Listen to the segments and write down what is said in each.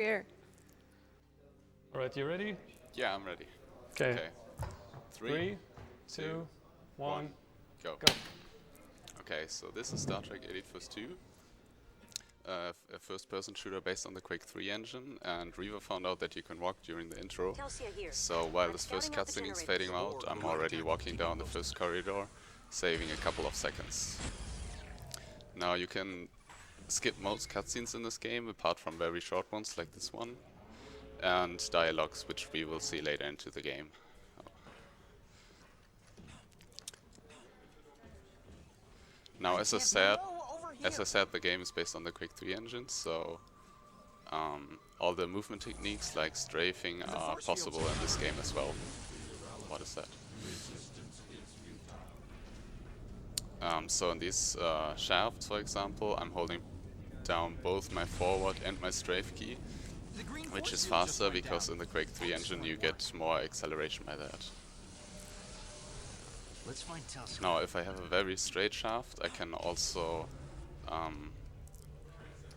Here. All right, you ready? Yeah, I'm ready. Okay. Okay. 3, 2, 1, go. go. Okay, so this is Star Trek Elite Force 2, a first-person shooter based on the Quake 3 engine, and Reva found out that you can walk during the intro. So while this first cutscene is fading out, I'm already walking down the first corridor, saving a couple of seconds. Now you can skip most cutscenes in this game, apart from very short ones like this one, and dialogues, which we will see later into the game. Now, as I said, the game is based on the Quake 3 engine, so all the movement techniques like strafing are possible in this game as well. What is that? So in these shafts, for example, I'm holding down both my forward and my strafe key, which is faster because in the Quake 3 engine you get more acceleration by that. Now, if I have a very straight shaft, I can also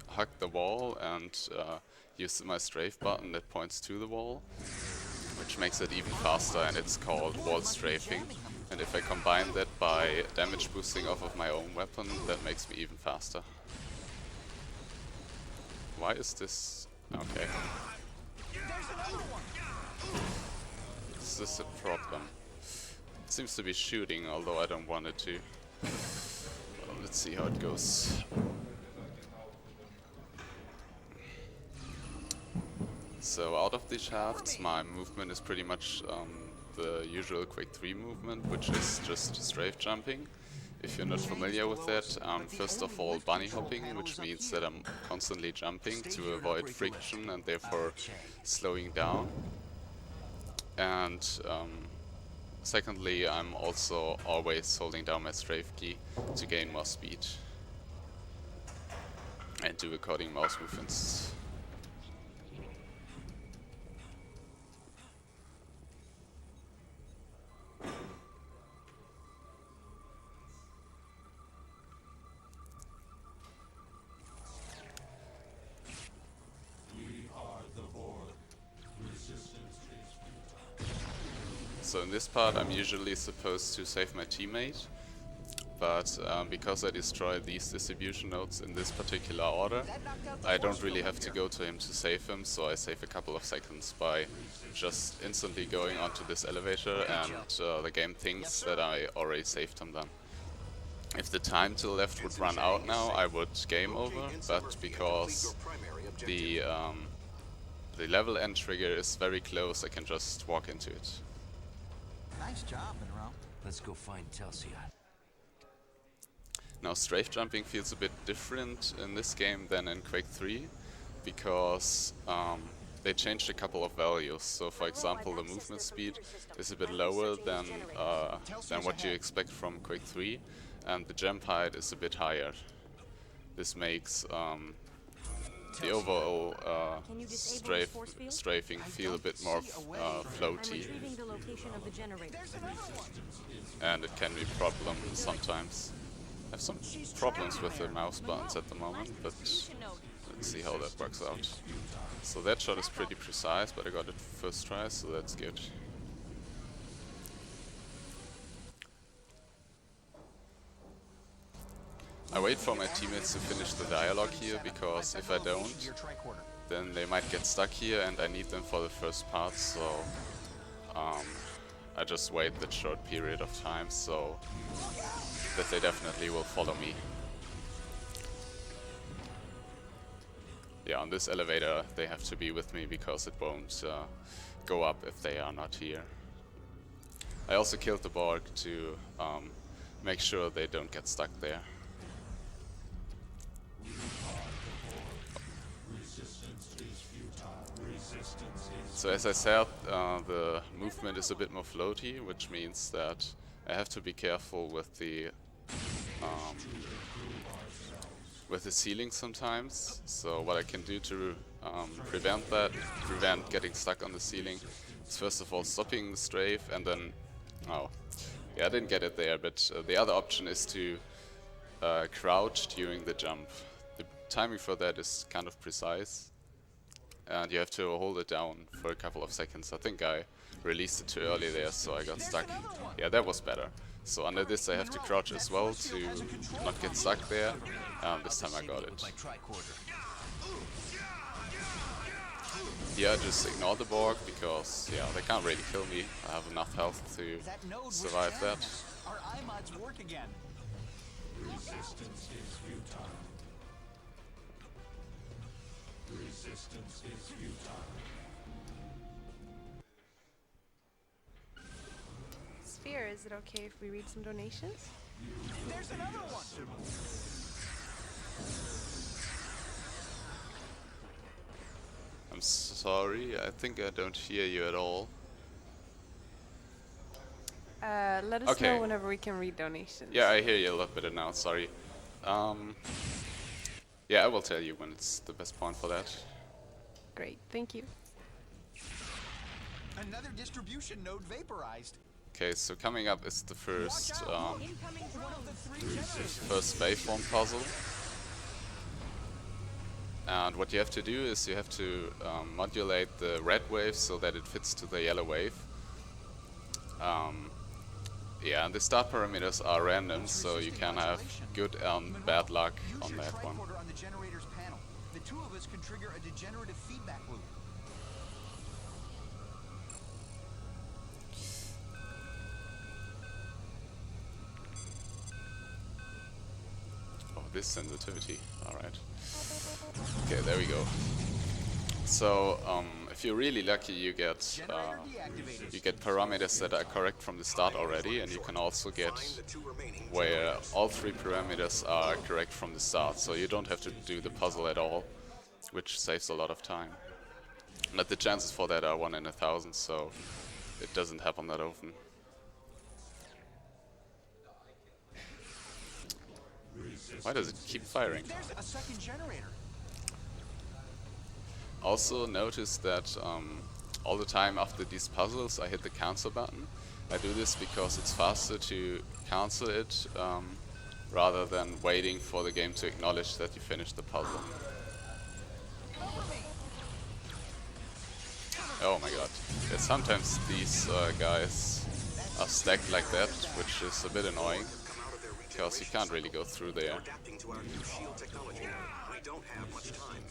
hug the wall and use my strafe button that points to the wall, which makes it even faster, and it's called wall strafing. And if I combine that by damage boosting off of my own weapon, that makes me even faster. Why is this... okay. Is this a problem? It seems to be shooting, although I don't want it to. Well, let's see how it goes. So out of these shafts, my movement is pretty much the usual Quake 3 movement, which is just strafe jumping. If you're not familiar with that, first of all, bunny hopping, which means that I'm constantly jumping to avoid friction and therefore slowing down. And secondly, I'm also always holding down my strafe key to gain more speed and do according mouse movements. So in this part I'm usually supposed to save my teammate, but because I destroyed these distribution nodes in this particular order, I don't really have to go to him to save him, so I save a couple of seconds by just instantly going onto this elevator, and the game thinks that I already saved him then. If the time to the left would run out now, I would game over, but because the level end trigger is very close, I can just walk into it. Nice job, Monroe. Let's go find Telsia. Now, strafe jumping feels a bit different in this game than in Quake 3, because they changed a couple of values. So, for example, the movement speed is a bit lower than what you expect from Quake 3, and the jump height is a bit higher. This makes the overall strafing feel a bit more floaty, and it can be a problem sometimes. I have some problems with the mouse buttons at the moment, but let's see how that works out. So that shot is pretty precise, but I got it first try, so that's good. I wait for my teammates to finish the dialogue here, because if I don't, then they might get stuck here and I need them for the first part, so I just wait that short period of time so that they definitely will follow me. Yeah, on this elevator they have to be with me because it won't go up if they are not here. I also killed the Borg to make sure they don't get stuck there. So as I said, the movement is a bit more floaty, which means that I have to be careful with the ceiling sometimes. So what I can do to prevent getting stuck on the ceiling, is first of all stopping the strafe, and then, oh, yeah, I didn't get it there, but the other option is to crouch during the jump. The timing for that is kind of precise. and you have to hold it down for a couple of seconds. I think I released it too early there, so I got stuck. Yeah, that was better. So under this I have to crouch as well to not get stuck there. This time I got it. Yeah, just ignore the Borg because, yeah, they can't really kill me. I have enough health to survive that. Our iMods work again. Resistance is futile. Resistance is futile. Sphere, is it okay if we read some donations? There's another one. I'm sorry, I think I don't hear you at all. Let us Okay. know whenever we can read donations. Yeah, I hear you a lot better now, sorry. Yeah, I will tell you when it's the best point for that. Great, thank you. Another distribution node vaporized. Okay, so coming up is the first Incoming one of the 3 generators. first waveform puzzle. And what you have to do is you have to modulate the red wave so that it fits to the yellow wave. Yeah, and the start parameters are random, so you can have good and bad luck Use on your that one. tricorder on the generator's panel. The 2 of us can trigger a degenerative feedback loop. Oh, this sensitivity, alright. Okay, there we go. So, if you're really lucky, you get Generator deactivated. you get parameters that are correct from the start already, and you can also get where all 3 parameters are correct from the start, so you don't have to do the puzzle at all, which saves a lot of time. But the chances for that are 1 in 1,000, so it doesn't happen that often. Why does it keep firing? There's a second generator. Also notice that all the time after these puzzles I hit the cancel button. I do this because it's faster to cancel it rather than waiting for the game to acknowledge that you finished the puzzle. Oh my god. Yeah, sometimes these guys are stacked like that, which is a bit annoying, because you can't really go through there. Adapting to our new shield technology. We don't have much time.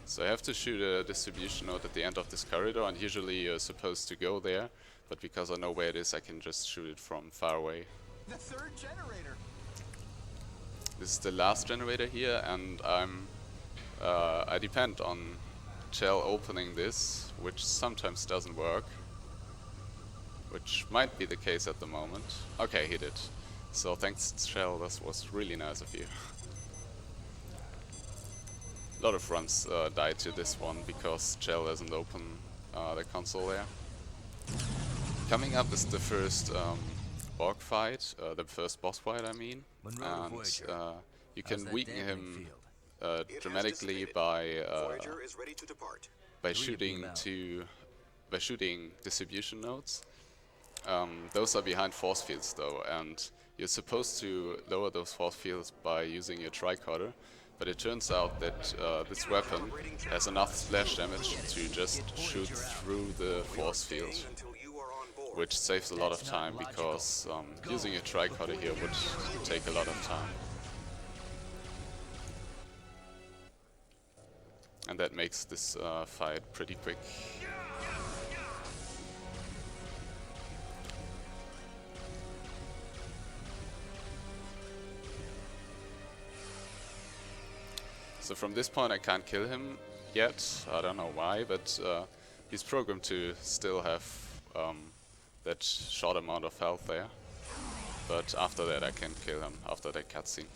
So I have to shoot a distribution node at the end of this corridor, and usually you're supposed to go there, but because I know where it is, I can just shoot it from far away. The 3rd generator. This is the last generator here, and I depend on Shell opening this, which sometimes doesn't work, which might be the case at the moment. Okay, he did. So thanks, Shell, that was really nice of you. A lot of runs died to this one because Shell doesn't open the console there. Coming up is the first Borg fight, the first boss fight I mean, and you can weaken him dramatically by Voyager is ready to depart. shooting distribution nodes. Those are behind force fields though, and you're supposed to lower those force fields by using your tricorder, but it turns out that this weapon has enough splash damage to just shoot through the force field, Until you are on board. which saves a lot of time because using a tricorder here would take a lot of time. And that makes this fight pretty quick. So from this point I can't kill him yet, I don't know why, but he's programmed to still have that short amount of health there. But after that I can kill him, after that cutscene.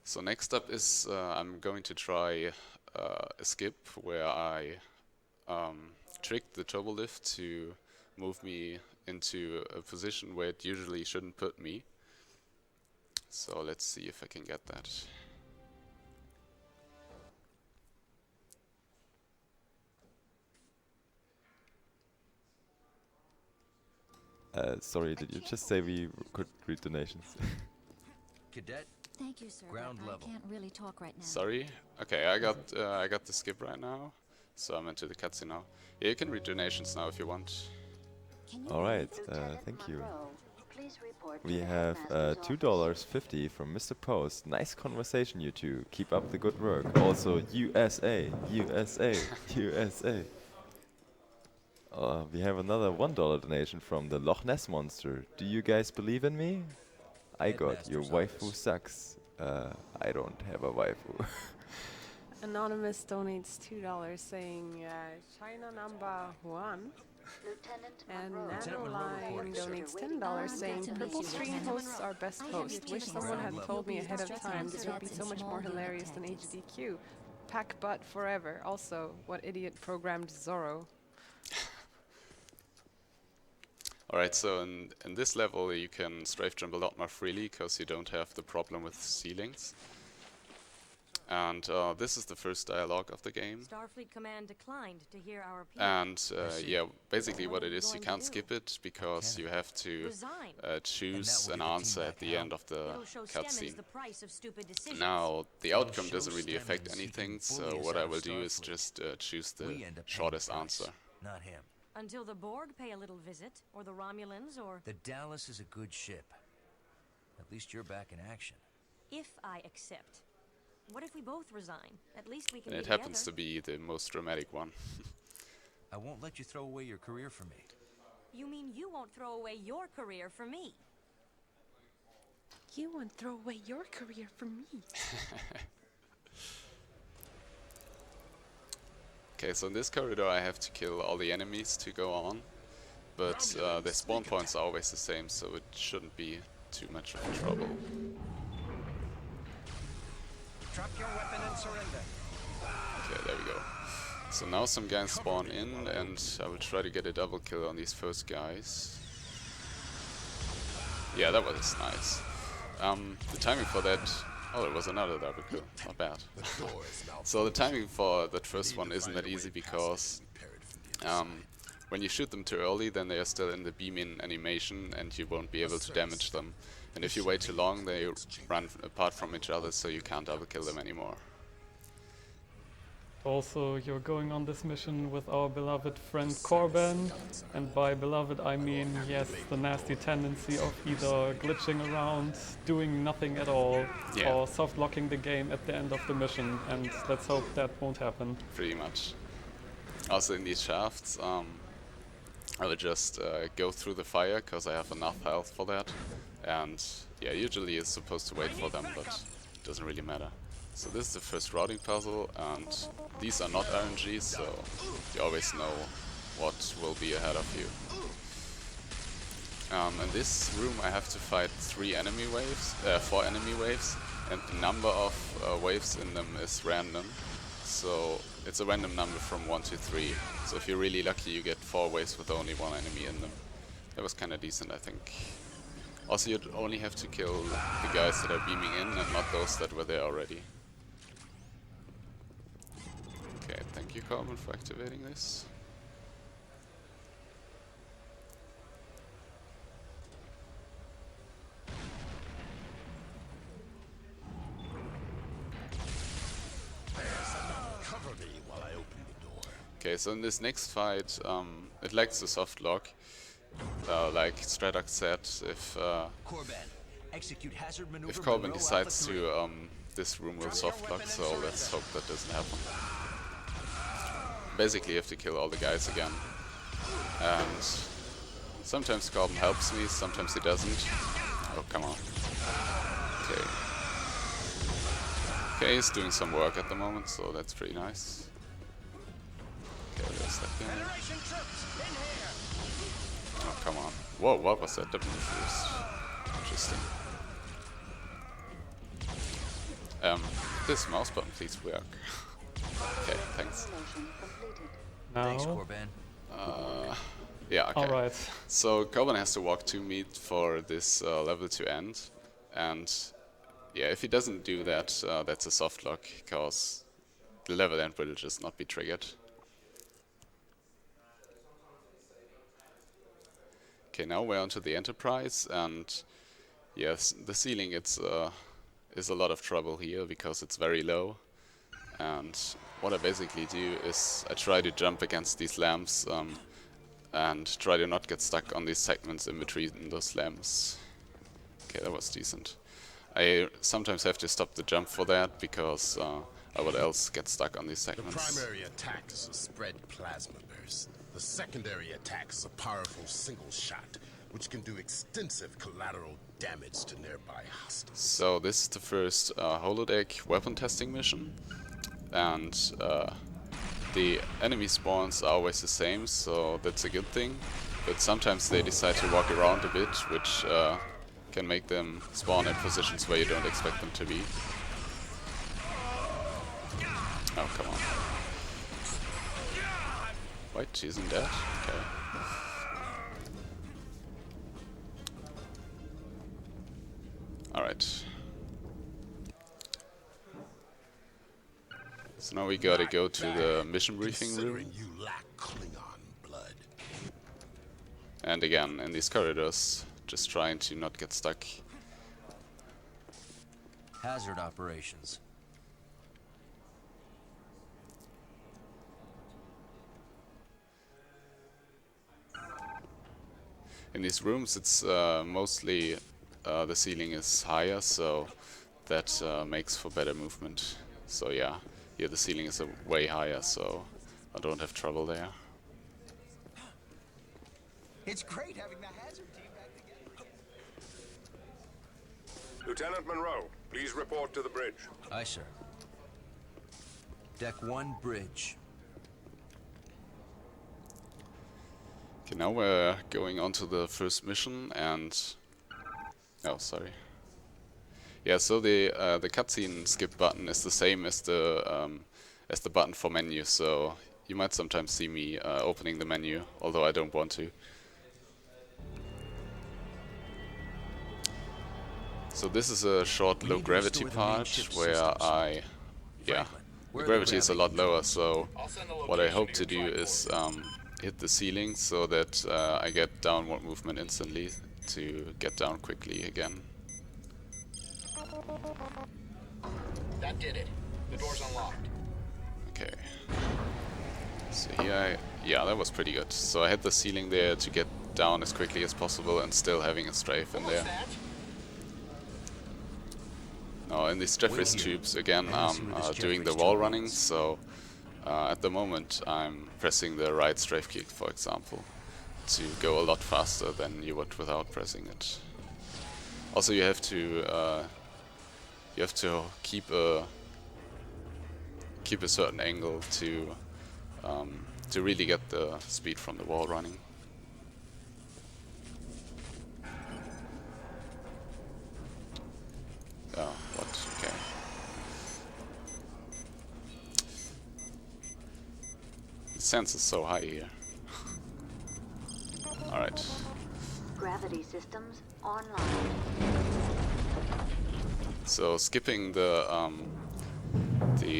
So next up is I'm going to try a skip where I trick the turbolift to move me into a position where it usually shouldn't put me. So let's see if I can get that. Sorry, did you just say we could read donations? Cadet, Thank you, sir. Ground but level. I can't really talk right now. Sorry? Okay, I got the skip right now. So I'm into the cutscene now. Yeah, you can read donations now if you want. Alright, thank you. We have $2.50 from Mr. Post. Nice conversation, you two. Keep up the good work. Also, USA, USA, USA. We have another $1 donation from the Loch Ness Monster. Do you guys believe in me? I got your Headmaster's waifu office. sucks. I don't have a waifu. Anonymous donates $2 saying China #1. And Nanoline donates $10 saying Purple Stream hosts are best host. Wish someone had told me ahead of time. This would be so much more hilarious than HDQ. Pack butt forever. Also, what idiot programmed Zorro? Alright, so in this level you can strafe jump a lot more freely because you don't have the problem with ceilings. And this is the first dialogue of the game. Starfleet Command declined to hear our appeal. And yeah, basically what it is, you can't skip it because you have to choose an answer at the end of the cutscene. Now, the outcome doesn't really affect anything, so what I will do is just choose the shortest answer. Not him. Until the Borg pay a little visit, or the Romulans, or... The Dallas is a good ship. At least you're back in action. If I accept. What if we both resign? At least we can And be it happens to together. be the most dramatic one. I won't let you throw away your career for me. You mean you won't throw away your career for me? You won't throw away your career for me. Okay, so in this corridor I have to kill all the enemies to go on, but the spawn points are always the same, so it shouldn't be too much of trouble. Drop your weapon and surrender. Okay, there we go. So now some guys spawn in, and I will try to get a double kill on these first guys. Yeah, that was nice. The timing for that... Oh, it was another double kill. Not bad. So the timing for that first one isn't that easy because when you shoot them too early, then they are still in the beam-in animation and you won't be able to damage them. And if you wait too long, they run apart from each other, so you can't double kill them anymore. Also, you're going on this mission with our beloved friend Corban, and by beloved I mean, yes, the nasty tendency of either glitching around, doing nothing at all, Yeah. or soft-locking the game at the end of the mission, and let's hope that won't happen. Pretty much. Also in these shafts, I will just go through the fire, because I have enough health for that. And yeah, usually it's supposed to wait for them, but it doesn't really matter. So this is the first routing puzzle, and these are not RNGs, so you always know what will be ahead of you. In this room I have to fight 4 enemy waves, and the number of waves in them is random. So it's a random number from 1 to 3. So if you're really lucky, you get 4 waves with only 1 enemy in them. That was kinda decent, I think. Also, you'd only have to kill the guys that are beaming in and not those that were there already. Okay, thank you, Corbin, for activating this. Okay, so in this next fight, it lacks the soft lock. Like Stradak said, if Corbin decides to, this room will soft lock, so let's hope that doesn't happen. Basically, you have to kill all the guys again. And sometimes Corbin helps me, sometimes he doesn't. Oh, come on. Okay. Okay, he's doing some work at the moment, so that's pretty nice. Okay, there's that guy. Oh, come on. Whoa, what was that? That move was interesting. This mouse button please work. Okay, thanks. Now, Thanks, Corban. Yeah, okay. alright. So Corbin has to walk to me for this level to end, and yeah, if he doesn't do that, that's a soft lock, because the level end will just not be triggered. Okay, now we're onto the Enterprise, and yes, the ceiling is a lot of trouble here because it's very low. And what I basically do is I try to jump against these lamps and try to not get stuck on these segments in between those lamps. Okay, that was decent. I sometimes have to stop the jump for that because I would else get stuck on these segments. The primary attack is a spread plasma burst. The secondary attack is a powerful single shot, which can do extensive collateral damage to nearby hostiles. So this is the first holodeck weapon testing mission, and the enemy spawns are always the same, so that's a good thing. But sometimes they decide to walk around a bit, which can make them spawn in positions where you don't expect them to be. Oh, come on. Wait, she isn't dead? Okay. Alright. So now we gotta go to the mission briefing room. You lack Klingon blood. And again, in these corridors, just trying to not get stuck. Hazard operations. In these rooms, it's mostly the ceiling is higher, so that makes for better movement. So yeah, here the ceiling is way higher, so I don't have trouble there. It's great having the hazard team back together. Lieutenant Monroe, please report to the bridge. Aye, sir. Deck 1, bridge. Okay, now we're going on to the first mission, and oh, sorry. Yeah, so the cutscene skip button is the same as the button for menu. So you might sometimes see me opening the menu, although I don't want to. So this is a short low gravity part where the gravity is a lot lower. So what I hope to do is hit the ceiling so that I get downward movement instantly to get down quickly again. That did it. The door's unlocked. Okay. So here yeah, that was pretty good. So I hit the ceiling there to get down as quickly as possible and still having a strafe in there. Now in these Jeffries tubes again I'm doing the wall running, so at the moment I'm pressing the right strafe key, for example, to go a lot faster than you would without pressing it. Also you have to keep a certain angle to really get the speed from the wall running. Oh, what? Okay. The sense is so high here. Alright. Gravity systems online. So skipping the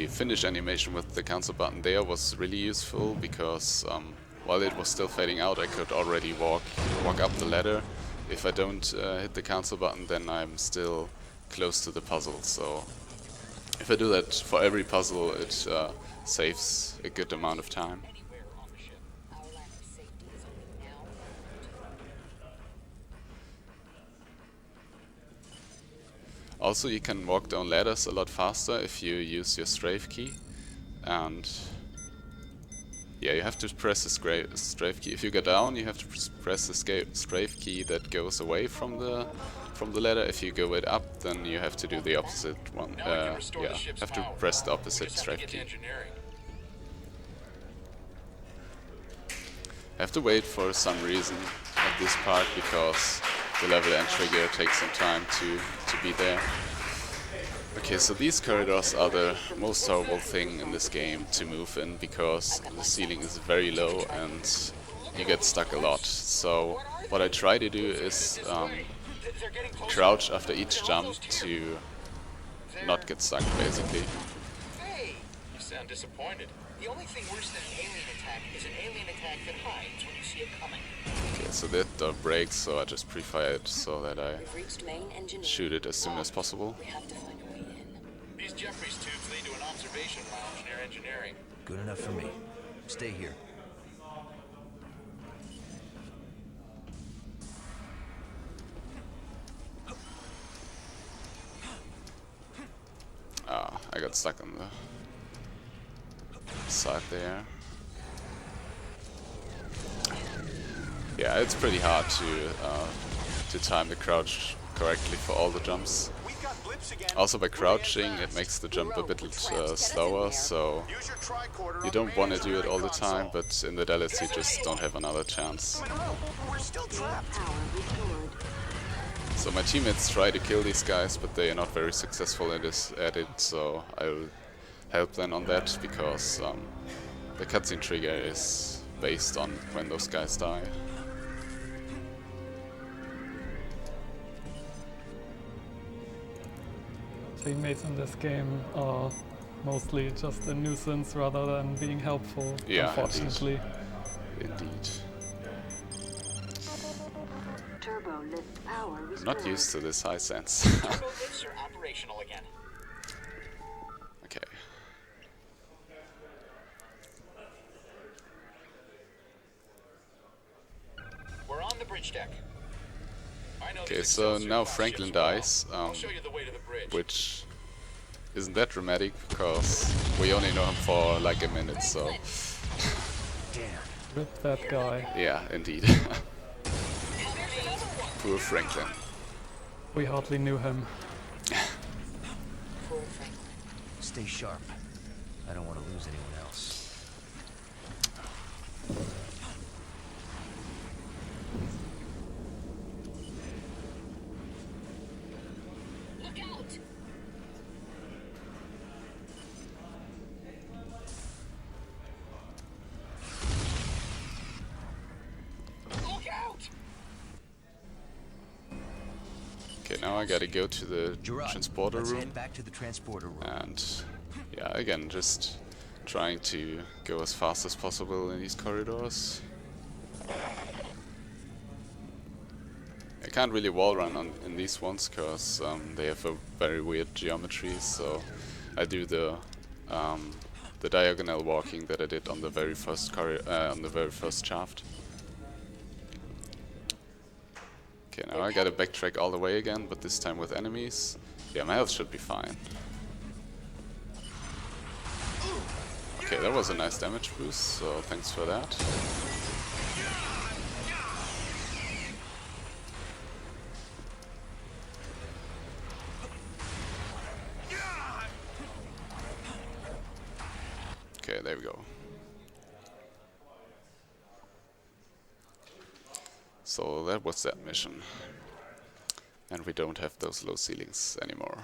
finish animation with the cancel button there was really useful because while it was still fading out, I could already walk up the ladder. If I don't hit the cancel button, then I'm still close to the puzzle. So if I do that for every puzzle, it saves a good amount of time. Also, you can walk down ladders a lot faster if you use your strafe key, and yeah, you have to press the strafe key. If you go down, you have to press the strafe key that goes away from the ladder. If you go it up, then you have to do the opposite one. Yeah, have to press the opposite strafe key. I have to wait for some reason at this part because the level end trigger takes some time to be there. Okay, so these corridors are the most horrible thing in this game to move in because the ceiling is very low and you get stuck a lot. So what I try to do is crouch after each jump to not get stuck, basically. Hey, you sound disappointed. The only thing worse than an alien attack is an alien attack that hides when you see it coming. Okay, so that door breaks, so I just pre-fire it so that I shoot it as soon as possible. We have to find a way in. These Jeffries tubes lead to an observation lounge near engineering. Good enough for me. Stay here. Ah, I got stuck on the side there. Yeah, it's pretty hard to time the crouch correctly for all the jumps. Also by crouching it makes the jump a bit slower, so you don't want to do it all the time, but in the Daleks you just don't have another chance. So my teammates try to kill these guys, but they are not very successful at it, so I will help them on that, because the cutscene trigger is based on when those guys die. Teammates in this game are mostly just a nuisance rather than being helpful, Yeah, unfortunately. Indeed. Turbo lift power I'm not used to this high sense. Turbo lifts are operational again. Okay. We're on the bridge deck. Okay, so now Franklin dies, I'll show you the way to the bridge. which isn't that dramatic, because we only know him for like a minute, so... Rip that guy. Yeah, indeed. Poor Franklin. We hardly knew him. Stay sharp. I don't want to lose anyone else. Look out! Look out! Okay, now I gotta go to the transporter let's room, head back to the transporter room. and yeah, again, just trying to go as fast as possible in these corridors. I can't really wall run in these ones, because they have a very weird geometry, so I do the diagonal walking that I did on the very first shaft. Okay, now I gotta backtrack all the way again, but this time with enemies. Yeah, my health should be fine. Okay, that was a nice damage boost, so thanks for that. Okay, there we go. So that was that mission. And we don't have those low ceilings anymore.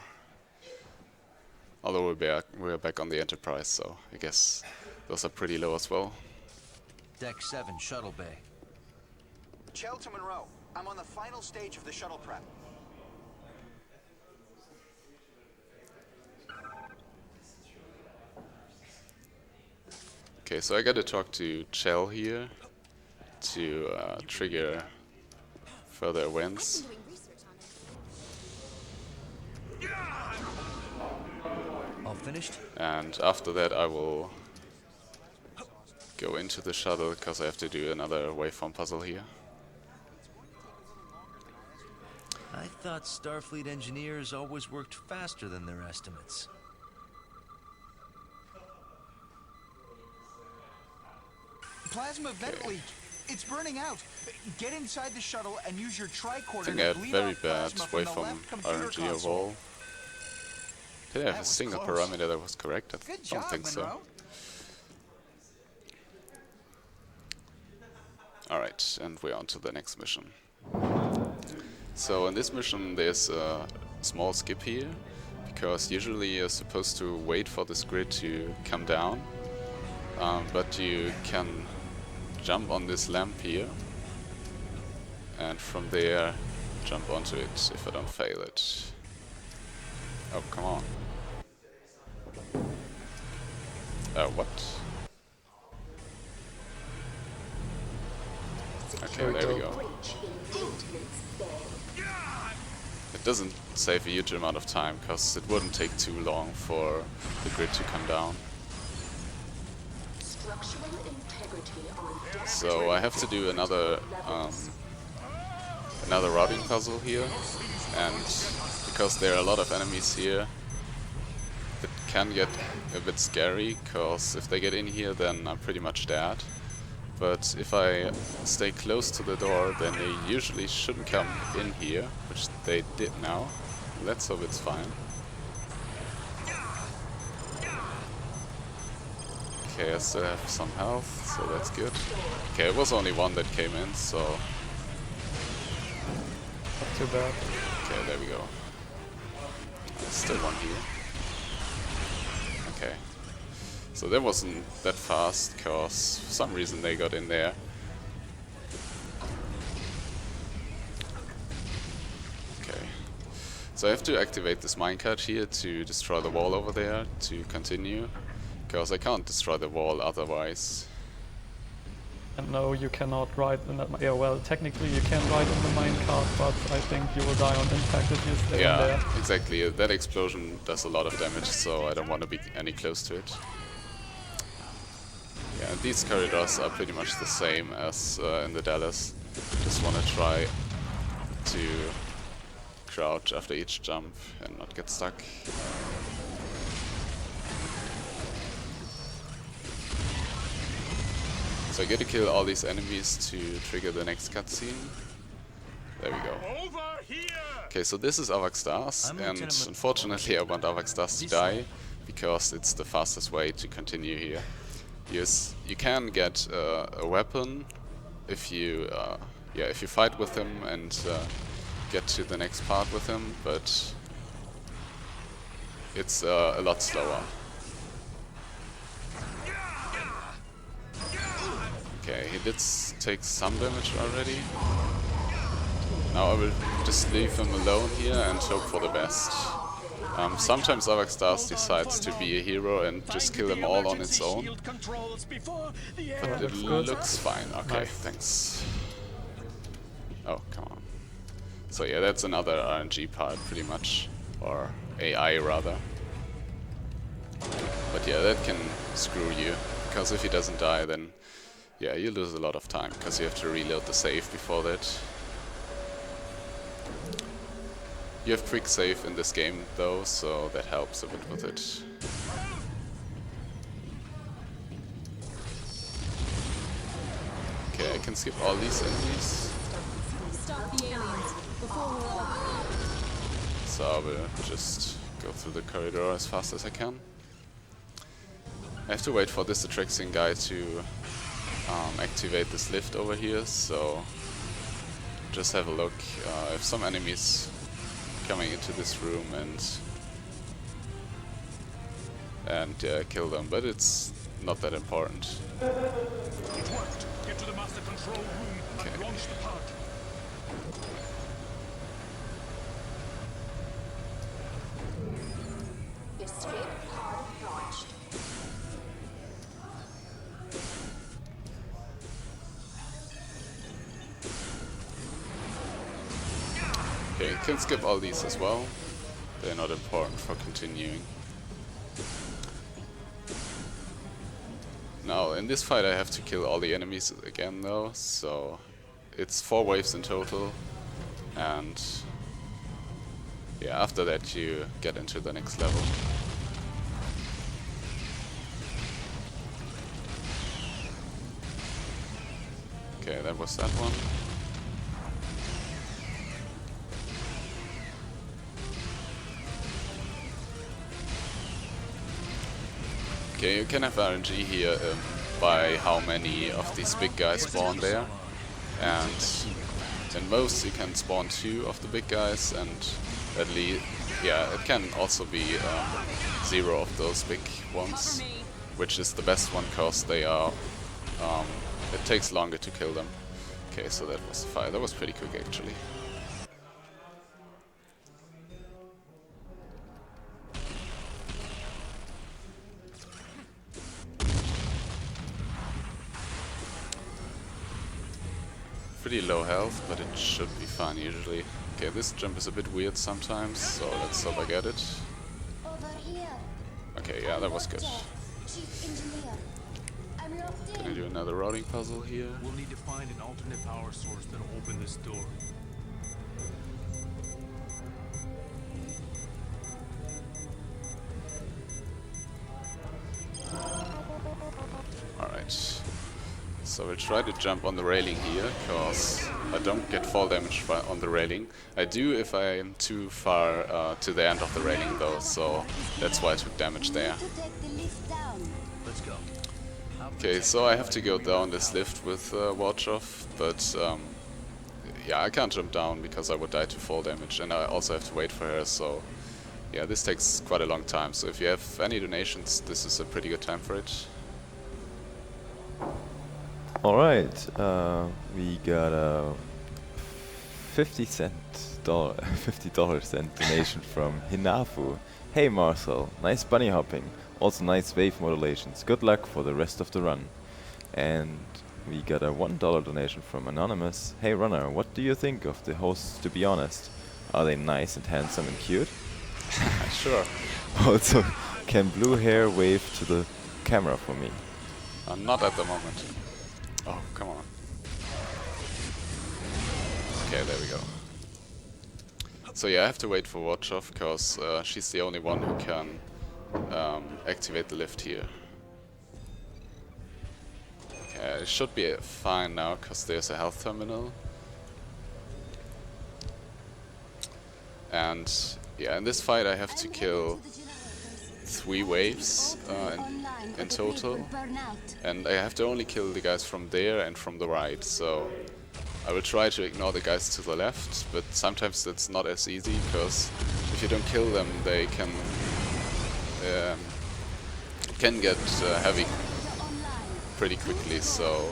Although we're back on the Enterprise, so I guess those are pretty low as well. Deck 7, shuttle bay. Chell to Monroe. I'm on the final stage of the shuttle prep. Okay, so I gotta talk to Chell here to trigger further events. All finished? And after that I will go into the shuttle, because I have to do another waveform puzzle here. I thought Starfleet engineers always worked faster than their estimates. Plasma vent leak. It's burning out. Get inside the shuttle and use your I tricorder think to I had bleed very off bad plasma from the waveform left computer RNG console. overall. Did I have That a was single close. parameter that was correct? I Good don't job, think so. Monroe. Alright, and we're on to the next mission. So in this mission there's a small skip here, because usually you're supposed to wait for this grid to come down, but you can jump on this lamp here, and from there jump onto it if I don't fail it. Oh, come on. What? Okay, there we go. It doesn't save a huge amount of time, because it wouldn't take too long for the grid to come down. So I have to do another routing puzzle here, and because there are a lot of enemies here, it can get a bit scary, because if they get in here then I'm pretty much dead. But if I stay close to the door, then they usually shouldn't come in here, which they did now. Let's hope it's fine. Okay, I still have some health, so that's good. Okay, it was only one that came in, so... Not too bad. Okay, there we go. There's still one here. Okay. So that wasn't that fast, because for some reason they got in there. Okay. So I have to activate this minecart here to destroy the wall over there to continue, because I can't destroy the wall otherwise. And no, you cannot ride in that. Yeah, well, technically you can ride in the minecart, but I think you will die on impact if you stay in there. Yeah, exactly. That explosion does a lot of damage, so I don't want to be any close to it. Yeah, and these corridors are pretty much the same as in the Dallas. Just want to try to crouch after each jump and not get stuck. So I get to kill all these enemies to trigger the next cutscene. There we go. Okay, so this is Avak Stars, and unfortunately I want Avak Stars to die, because it's the fastest way to continue here. Yes, you can get a weapon if you if you fight with him and get to the next part with him, but it's a lot slower. Okay, he did take some damage already. Now I will just leave him alone here and hope for the best. Sometimes Avak Stars decides to be a hero and just kill them all on its own. But it looks fine. Okay, thanks. Oh, come on. So yeah, that's another RNG part pretty much. Or AI rather. But yeah, that can screw you. Because if he doesn't die, then yeah, you lose a lot of time. Because you have to reload the save before that. You have quick save in this game though, so that helps a bit with it. Okay, I can skip all these enemies. Stop the aliens before we're all... So I will just go through the corridor as fast as I can. I have to wait for this Atraxian guy to activate this lift over here, so just have a look. If some enemies coming into this room and kill them, but it's not that important. It worked. Get to the master control room and launch the pod. Escape pod launched. Okay, you can skip all these as well. They're not important for continuing. Now, in this fight I have to kill all the enemies again though, so it's 4 waves in total, and yeah, after that you get into the next level. Okay, that was that one. Okay, you can have RNG here by how many of these big guys spawn there, and in most you can spawn 2 of the big guys, and at least, yeah, it can also be 0 of those big ones, which is the best one because they are, it takes longer to kill them. Okay, so that was the fight. That was pretty quick actually. pretty low health, but it should be fine usually. Okay, this jump is a bit weird sometimes, so let's hope I get it. Okay, yeah, that was good. Can I do another routing puzzle here? We'll need to find an alternate power source that'll open this door. Alright. So we'll try to jump on the railing here, because I don't get fall damage on the railing. I do if I am too far to the end of the railing though, so that's why I took damage there. Let's go. Okay, so I have to go down this lift with Watch Off, but yeah, I can't jump down because I would die to fall damage, and I also have to wait for her, so yeah, this takes quite a long time. So if you have any donations, this is a pretty good time for it. Alright, we got a $50 donation from Hinafu. Hey Marcel, nice bunny hopping, also nice wave modulations, good luck for the rest of the run. And we got a $1 donation from Anonymous. Hey runner, what do you think of the hosts, to be honest? Are they nice and handsome and cute? Sure. Also, can blue hair wave to the camera for me? Not at the moment. Oh, come on. Okay, there we go. So yeah, I have to wait for Watch Off, because she's the only one who can activate the lift here. Okay, it should be fine now, because there's a health terminal. And yeah, in this fight I have to kill 3 waves in total, and I have to only kill the guys from there and from the right, so I will try to ignore the guys to the left, but sometimes that's not as easy, because if you don't kill them they can get heavy pretty quickly, so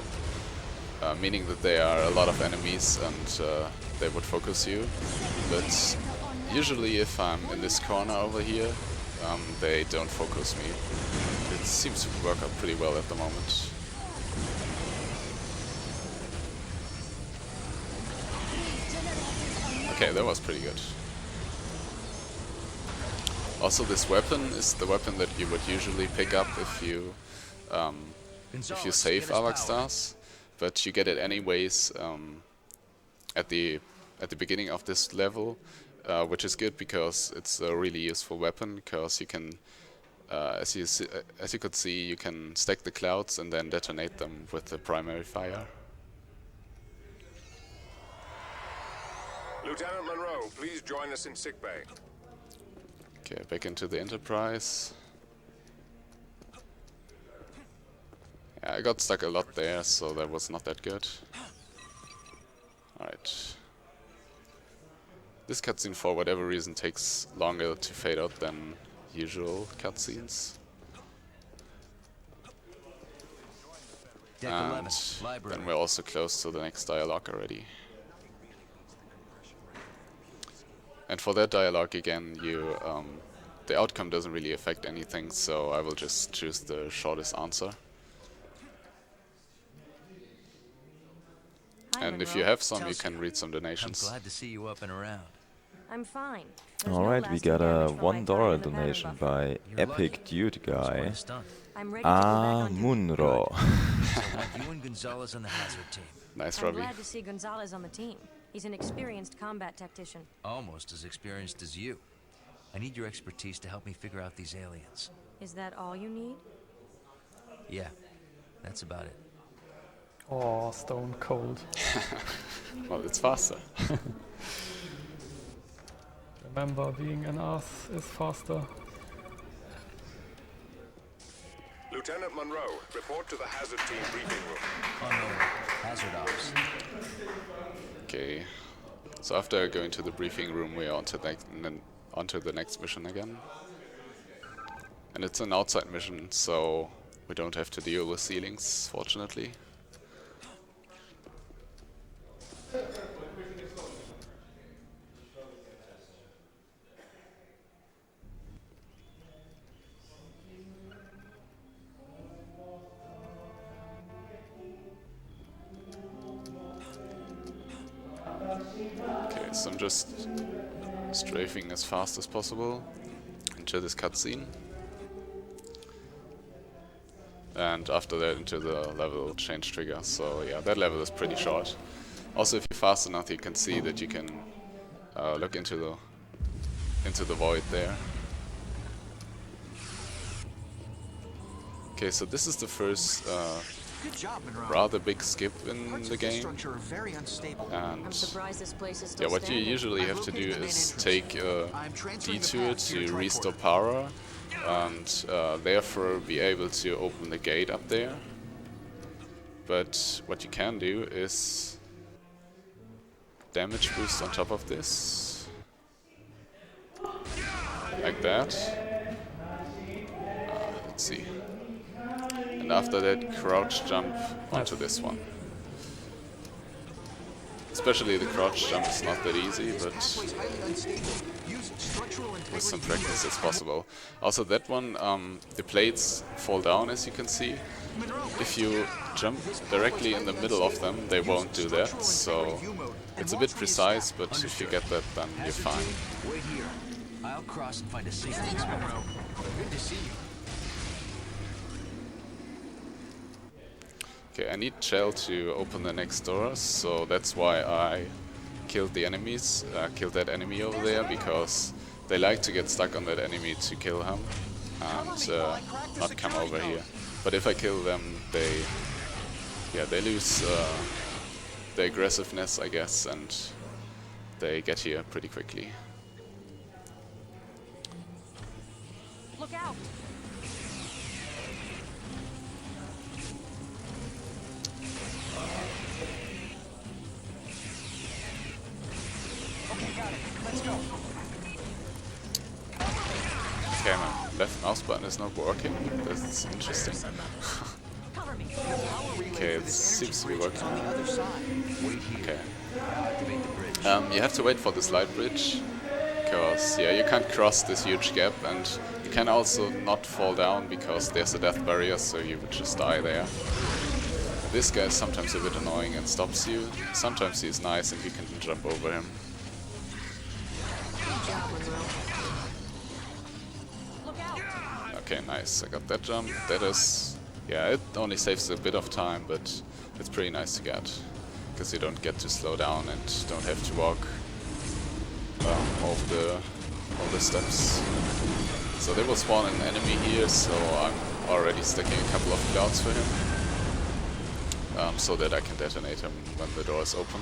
meaning that there are a lot of enemies and they would focus you, but usually if I'm in this corner over here, they don't focus me. It seems to work out pretty well at the moment. Okay, that was pretty good. Also, this weapon is the weapon that you would usually pick up if you save Avak Stars, but you get it anyways at the beginning of this level. Which is good because it's a really useful weapon, because you can, as you could see, you can stack the clouds and then detonate them with the primary fire. Lieutenant Monroe, please join us in sickbay. Okay, back into the Enterprise. Yeah, I got stuck a lot there, so that was not that good. Alright. This cutscene, for whatever reason, takes longer to fade out than usual cutscenes. And then we're also close to the next dialogue already. And for that dialogue, again, the outcome doesn't really affect anything, so I will just choose the shortest answer. And if you have some, you can read some donations. I'm glad to see you up and around. I'm fine. Alright, we got a $1 donation by Epic Dude Guy. Munro. You and Gonzalez on the hazard team. Nice, I'm Robbie. glad to see Gonzalez on the team. He's an experienced combat tactician. Almost as experienced as you. I need your expertise to help me figure out these aliens. Is that all you need? Yeah, that's about it. Oh, stone cold. Well, it's faster. Remember, being an ass is faster. Lieutenant Monroe, report to the hazard team briefing room. Oh no, hazard ops. Okay, so after going to the briefing room, we are onto the next mission again. And it's an outside mission, so we don't have to deal with ceilings, fortunately. so I'm just strafing as fast as possible into this cutscene. And after that into the level change trigger. So yeah, that level is pretty short. Also, if you're fast enough, you can see that you can look into the void there. Okay, so this is the first rather big skip in the game. And yeah, what you usually have to do is take a detour to restore power and therefore be able to open the gate up there. But what you can do is damage boost on top of this, like that. Let's see. And after that, crouch jump onto this one. Especially the crouch jump is not that easy, but with some practice it's possible. Also that one, the plates fall down, as you can see. If you jump directly in the middle of them, they won't do that, so it's a bit precise, but if you get that, then you're fine. Wait here. I'll cross and find a safe spot. Good to see you. Okay, I need Shell to open the next doors, so that's why I killed the enemies, killed that enemy over there, because they like to get stuck on that enemy to kill him and not come over here. But if I kill them, they lose the aggressiveness, I guess, and they get here pretty quickly. Look out! Okay, got it. Let's go. Okay, my left mouse button is not working. That's interesting. Okay, it seems to be working. Okay. You have to wait for this light bridge, because yeah, you can't cross this huge gap, and you can also not fall down because there's a death barrier, so you would just die there. This guy is sometimes a bit annoying and stops you. Sometimes he's nice and you can jump over him. Okay, nice. I got that jump. That is... yeah, it only saves a bit of time, but it's pretty nice to get. Because you don't get to slow down and don't have to walk over the steps. So there will spawn an enemy here, so I'm already stacking a couple of clouds for him. So that I can detonate him when the door is open.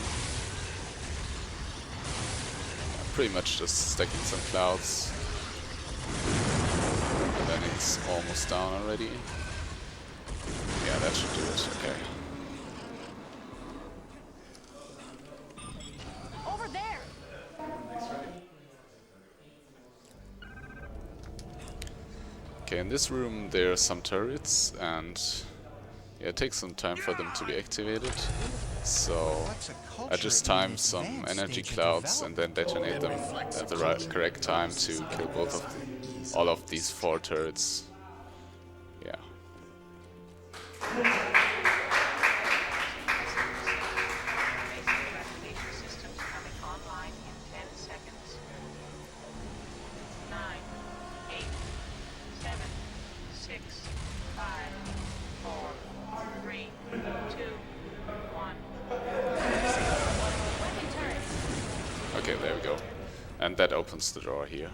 Pretty much just stacking some clouds. And then he's almost down already. Yeah, that should do it. Okay. Over there! Okay, in this room there are some turrets, and yeah, it takes some time for them to be activated. So I just time some energy clouds and then detonate them at the correct time to kill all of these 4 turrets. Yeah. Okay, there we go. And that opens the door here.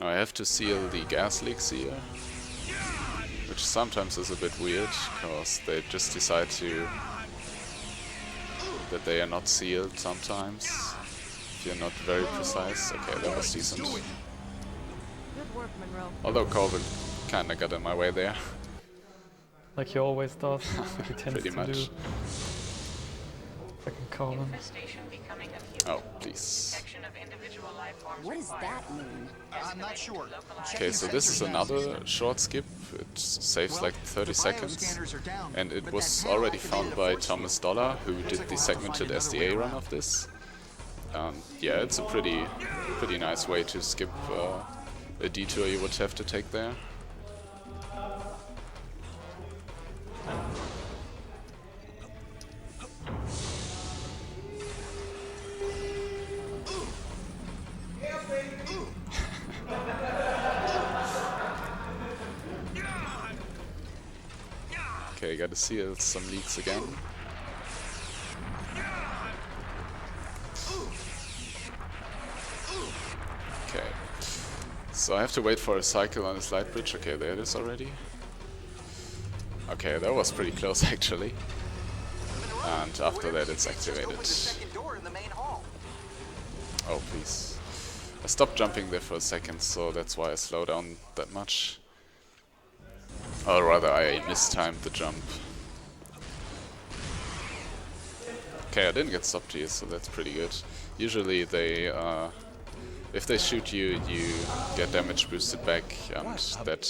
Now I have to seal the gas leaks here, which sometimes is a bit weird, because they just decide that they are not sealed sometimes, if you're not very precise. Okay, that was decent. Good work, Monroe. Although Corbin kinda got in my way there. Like he always does, like he tends Pretty to much. do. Fucking Colin. Oh, please. What does that mean? I'm not sure. Okay, so this is another short skip. It saves like 30 seconds. And it was already found by Thomas Dollar, who did the segmented SDA run of this. Yeah, it's a pretty nice way to skip a detour you would have to take there. Okay, gotta seal some leaks again. Okay. So I have to wait for a cycle on this light bridge. Okay, there it is already. Okay, that was pretty close actually. And after that it's activated. Oh, please. I stopped jumping there for a second, so that's why I slowed down that much. Or rather, I mistimed the jump. Okay, I didn't get stopped here, so that's pretty good. Usually they, if they shoot you, you get damage boosted back, and that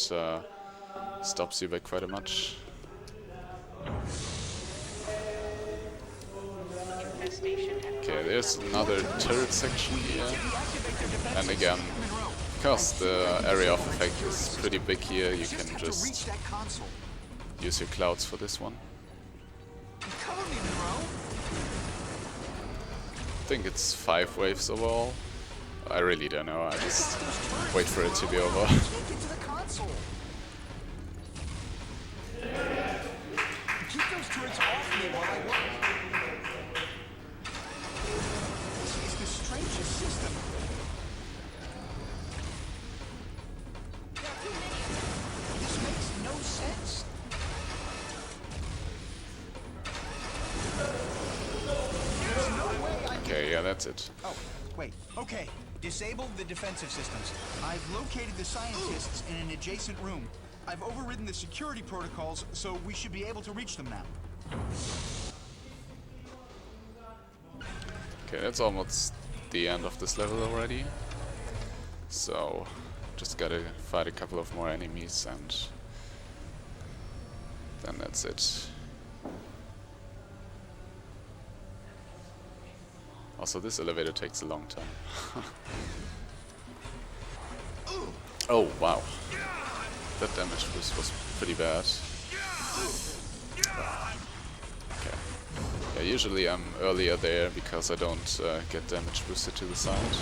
stops you by quite a much. Okay, there's another turret section here. And again, because the area of effect is pretty big here, you can just use your clouds for this one. I think it's 5 waves overall. I really don't know, I just wait for it to be over. Keep those turrets off me while I work. This is the strangest system. This makes no sense. There's no way I can... Okay, yeah, that's it. Oh, wait. Okay. Disable the defensive systems. I've located the scientists in an adjacent room. I've overridden the security protocols, so we should be able to reach them now. Okay, that's almost the end of this level already. So, just gotta fight a couple of more enemies and then that's it. Also, this elevator takes a long time. Oh, wow. That damage was pretty bad. Okay. Yeah, usually I'm earlier there because I don't get damage boosted to the side.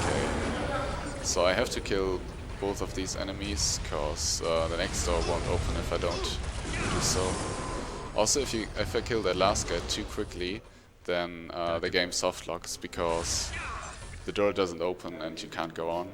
Okay. So I have to kill both of these enemies because the next door won't open if I don't do so. Also, if I kill that last guy too quickly, then the game soft locks because the door doesn't open and you can't go on.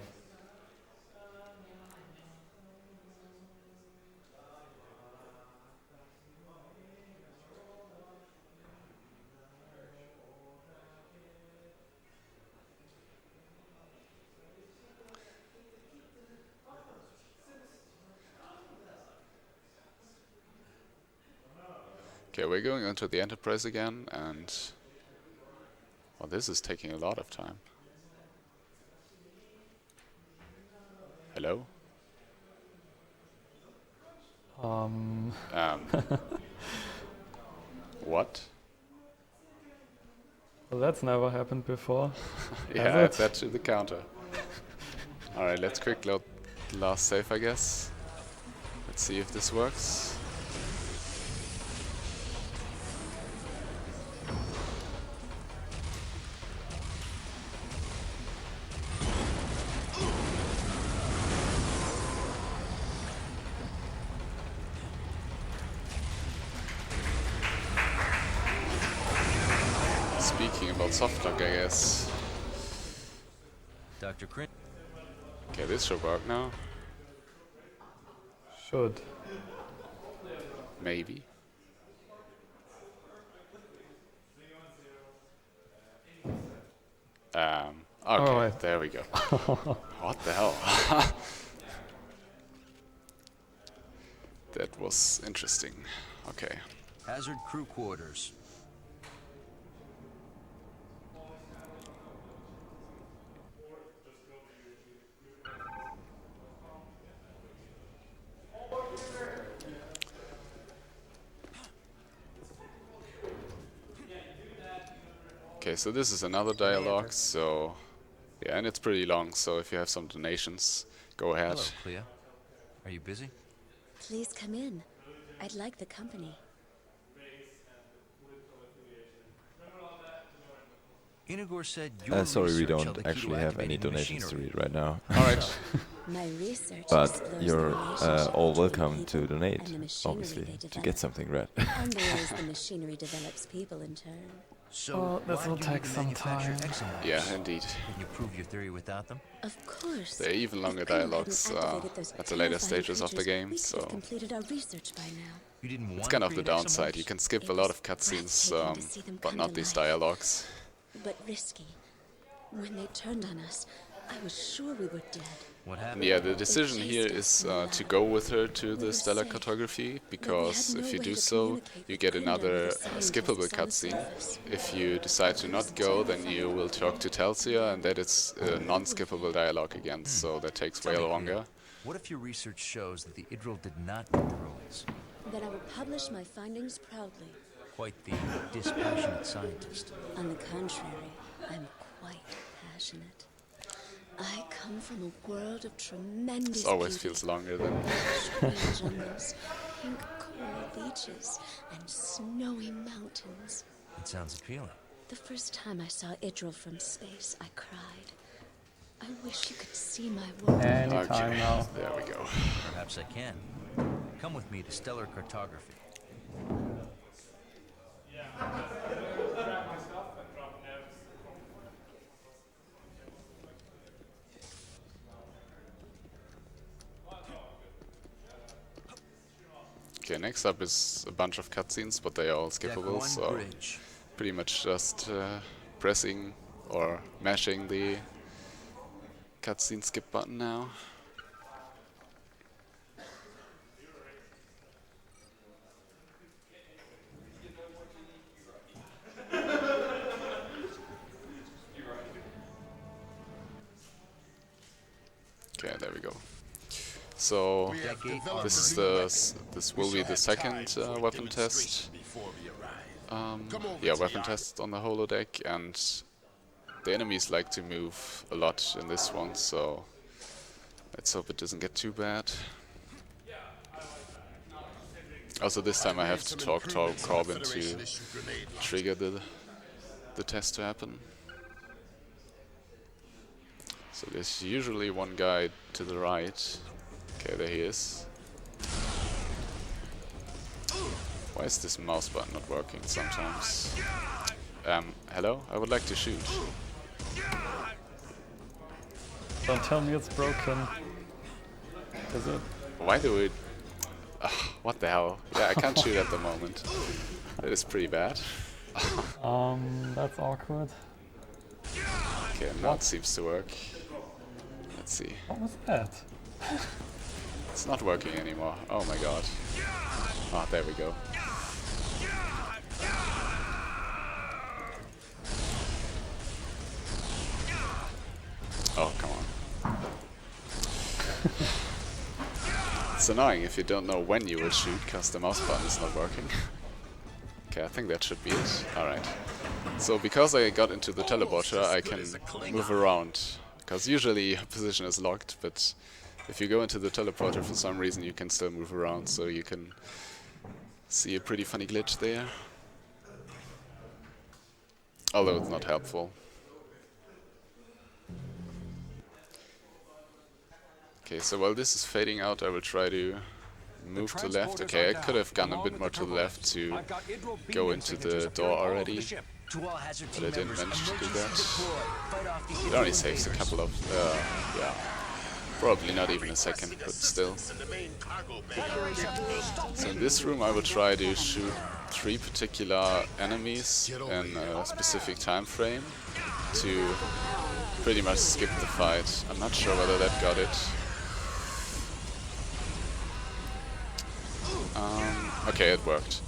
Okay, we're going into the Enterprise again, and well, this is taking a lot of time. Hello? What? Well, that's never happened before. Yeah, add that to the counter. Alright, let's quick load the last save, I guess. Let's see if this works. Speaking about softlock, I guess. Dr. Crin. Okay, this should work now. Should. Maybe. Okay, right. There we go. What the hell? That was interesting. Okay. Hazard crew quarters. Okay, so this is another dialogue, so yeah, and it's pretty long, so if you have some donations, go ahead. Hello, Clea. Are you busy? Please come in. I'd like the company. Inigor said your sorry, we research don't held the key to actually have any activating the donations to machinery. read right now. Alright. My research But explores the you're relationship all between welcome to people donate, and the machinery obviously, they to develop. get something red. And the ways the machinery develops people in turn. So, Well, this why will do you need take to some manufacture time. exomarks? Yeah, indeed. Can you prove your theory without them? Of course. There are even longer If Colonel hadn't dialogues activated those at the later terrifying stages of the creatures, game, we could have so completed our research by now. You didn't want it's to kind of the create downside. exomorphs? You can skip It a lot was of cutscenes, breathtaking to see them but come not to these life. dialogues. But risky. When they turned on us, I was sure we were dead. What And happened? yeah, the decision here is to go with her to the stellar safe. cartography, But because we had if no you way do to so, communicate you with get Kundra another or the scientists skippable on the cutscene. surface. If you decide to not go, then you will talk to Telsia, and that is a non-skippable dialogue again, so that takes way Tell me, longer. Cleo, what if your research shows that the Idril did not need the ruins? Then I will publish my findings proudly. Quite the dispassionate scientist. On the contrary, I'm quite passionate. I come from a world of tremendous This always beauty. feels longer than... Green jungles, pink coral beaches, and snowy mountains. It sounds appealing. The first time I saw Idril from space, I cried. I wish you could see my world. Anytime Okay, now. there we go. Perhaps I can. Come with me to stellar cartography. Okay, next up is a bunch of cutscenes, but they are all skippable, so bridge. pretty much just pressing or mashing the cutscene skip button now. Okay, there we go. So this will be the second weapon test. Yeah, weapon test on the holodeck, and the enemies like to move a lot in this one, so let's hope it doesn't get too bad. Also, this time I have to talk to Corbin to trigger the test to happen. So there's usually one guy to the right. Okay, there he is. Why is this mouse button not working sometimes? Hello? I would like to shoot. Don't tell me it's broken. Is it? Why do we... what the hell? Yeah, I can't shoot at the moment. That is pretty bad. That's awkward. Okay, now it seems to work. Let's see. What was that? It's not working anymore. Oh my god. Ah, there we go. Oh, come on. It's annoying if you don't know when you will shoot, because the mouse button is not working. Okay, I think that should be it. Alright. So because I got into the teleporter, I can move around. Because usually your position is locked, but if you go into the teleporter for some reason you can still move around, so you can see a pretty funny glitch there. Although it's not helpful. Okay, so while this is fading out, I will try to move to left. Okay, I could have gone a bit more to the left to go into the door already, but I didn't manage to do that. It only saves a couple of, yeah, probably not even a second, but still. So in this room I will try to shoot 3 particular enemies in a specific time frame to pretty much skip the fight. I'm not sure whether that got it. Okay, it worked.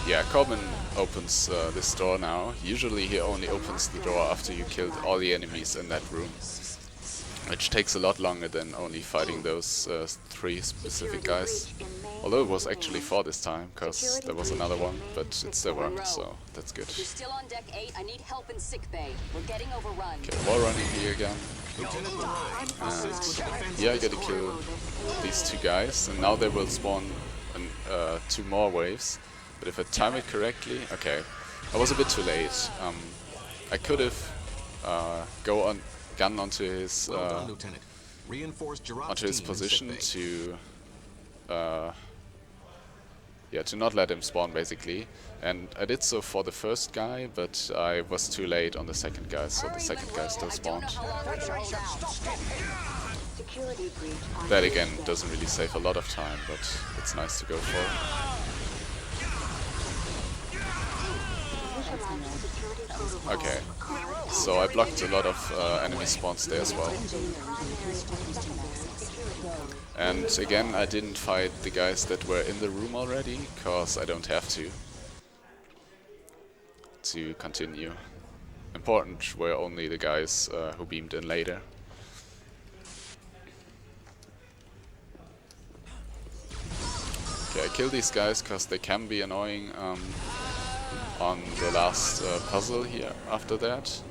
Yeah, Corbin opens this door now. Usually he only opens the door after you killed all the enemies in that room, which takes a lot longer than only fighting those 3 specific guys. Although it was actually 4 this time, because there was another one, but it still worked, so that's good. You're still on deck 8. I need help in sickbay. We're getting overrun. Okay, wall running here again. And yeah, I gotta kill these 2 guys, and now they will spawn 2 more waves. But if I time it correctly, okay, I was a bit too late. I could have gone onto his onto his position to yeah, to not let him spawn basically. And I did so for the first guy, but I was too late on the second guy, so the second guy still spawned. That again doesn't really save a lot of time, but it's nice to go for. Okay, so I blocked a lot of enemy spawns there as well. And again, I didn't fight the guys that were in the room already, cause I don't have to continue. Important were only the guys who beamed in later. Okay, I kill these guys cause they can be annoying on the last puzzle here after that.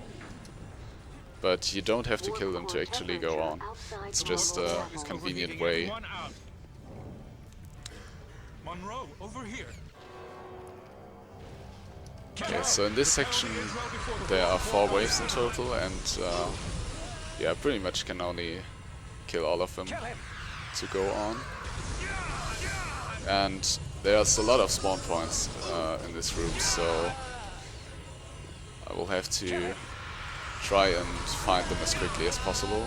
But you don't have to kill them to actually go on. It's just a convenient way. Monroe, over here. Okay, so in this section there are 4 waves in total, and yeah, pretty much can only kill all of them to go on. And there's a lot of spawn points in this room, so I will have to try and find them as quickly as possible.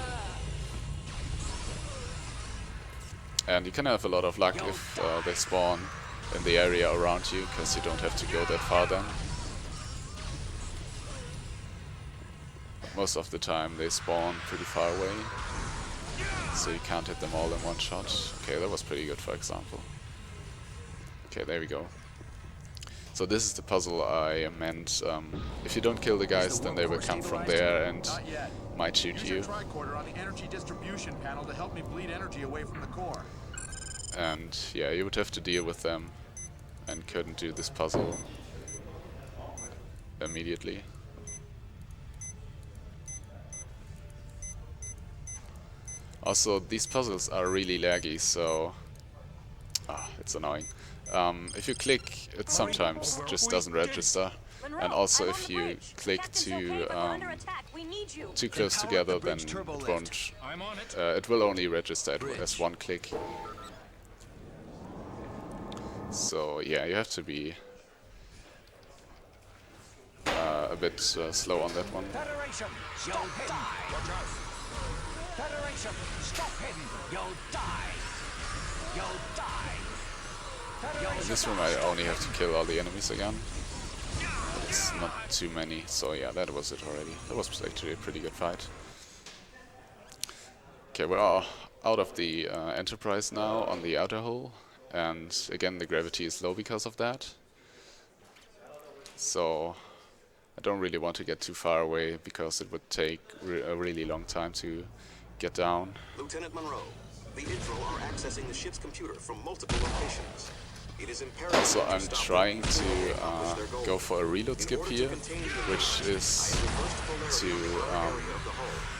And you can have a lot of luck if they spawn in the area around you, because you don't have to go that far then. Most of the time they spawn pretty far away, so you can't hit them all in one shot. Okay, that was pretty good, for example. Okay, there we go. So this is the puzzle I meant. If you don't kill the guys, then they will come from there and might shoot you. Tricorder on the energy distribution panel to help me bleed energy away from the core. And yeah, you would have to deal with them, and couldn't do this puzzle immediately. Also, these puzzles are really laggy, so it's annoying. If you click, it sometimes just doesn't register, and also if you click too close together, then it won't. It will only register as one click. So yeah, you have to be a bit slow on that one. Federation, stop hidden. Federation, stop hidden. You'll die. You'll die. In this room I only have to kill all the enemies again. But it's not too many, so yeah, that was it already. That was actually a pretty good fight. Okay, we're out of the Enterprise now on the outer hull, and again the gravity is low because of that. So I don't really want to get too far away, because it would take a really long time to get down. Lieutenant Monroe, the Intro are accessing the ship's computer from multiple locations. It is imperative. Also, I'm trying to go for a reload skip here, which is to,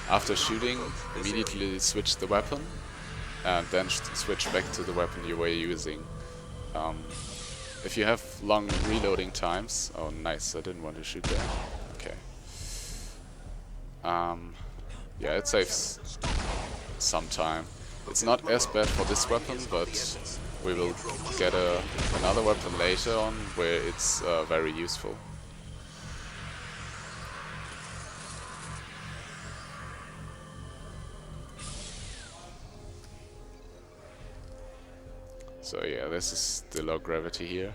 after shooting, immediately switch the weapon, and then switch back to the weapon you were using. If you have long reloading times... Oh, nice, I didn't want to shoot there. Okay. Yeah, it saves some time. It's not as bad for this weapon, but we will get another weapon later on where it's very useful. So yeah, this is the low gravity here.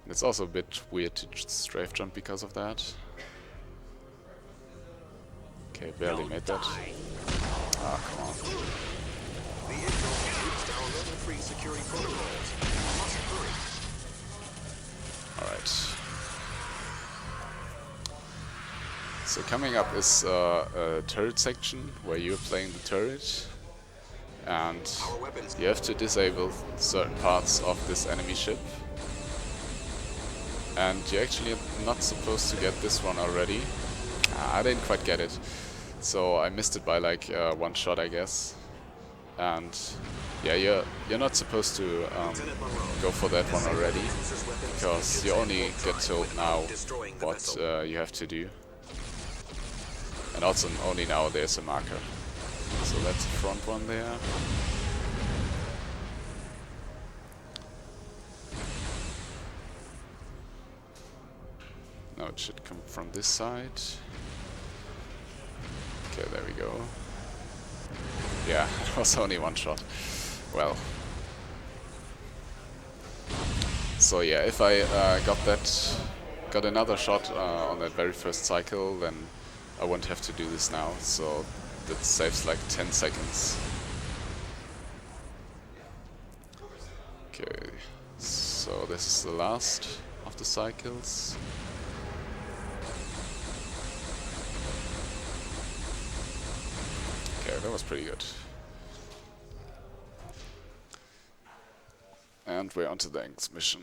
And it's also a bit weird to strafe jump because of that. Okay, barely made that. Ah, come on. The Intro has reached our level 3 security protocols. You must hurry. Alright. So coming up is a turret section where you're playing the turret, and you have to disable certain parts of this enemy ship. And you're actually not supposed to get this one already. I didn't quite get it, so I missed it by like one shot, I guess. And yeah, you're not supposed to go for that one already, because you only get told now what you have to do. And also only now there's a marker. So that's the front one there. Now it should come from this side. Okay, there we go. Yeah, it was only one shot. Well. So yeah, if I got another shot on that very first cycle, then I won't have to do this now. So that saves like 10 seconds. Okay, so this is the last of the cycles. Okay, that was pretty good. And we're on to the next mission.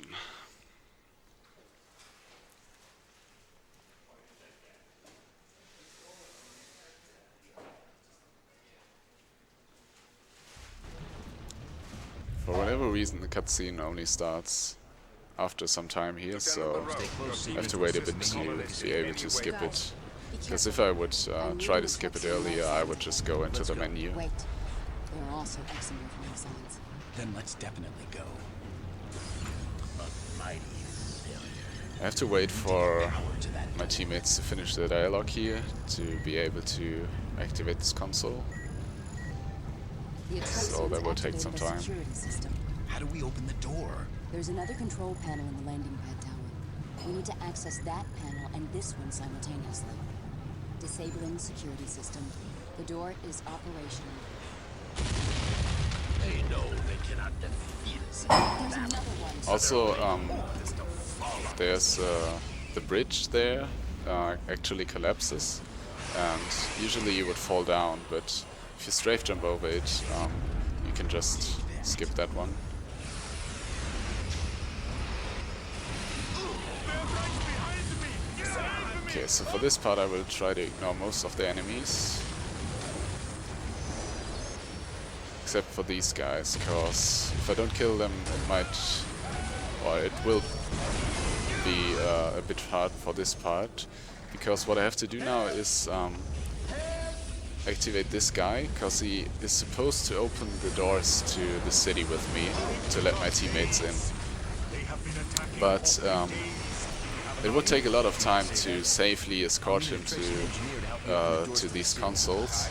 For whatever reason, the cutscene only starts after some time here, so I have to wait a bit to be able to skip it. Because if I would try to skip it earlier, I would just go into the menu. Wait. There are also X and Y signs. Then let's definitely go. I have to wait for my teammates to finish their dialogue here to be able to activate this console. So that will take some time. How do we open the door? There's another control panel in the landing pad tower. We need to access that panel and this one simultaneously. Disabling security system. The door is operational. They know they cannot defeat us. There's another one. Also, there's the bridge there actually collapses, and usually you would fall down, but if you strafe jump over it, you can just skip that one. Okay, so for this part I will try to ignore most of the enemies. Except for these guys, because if I don't kill them, it might, or it will be a bit hard for this part. Because what I have to do now is activate this guy, because he is supposed to open the doors to the city with me to let my teammates in. But it would take a lot of time to safely escort him to these consoles.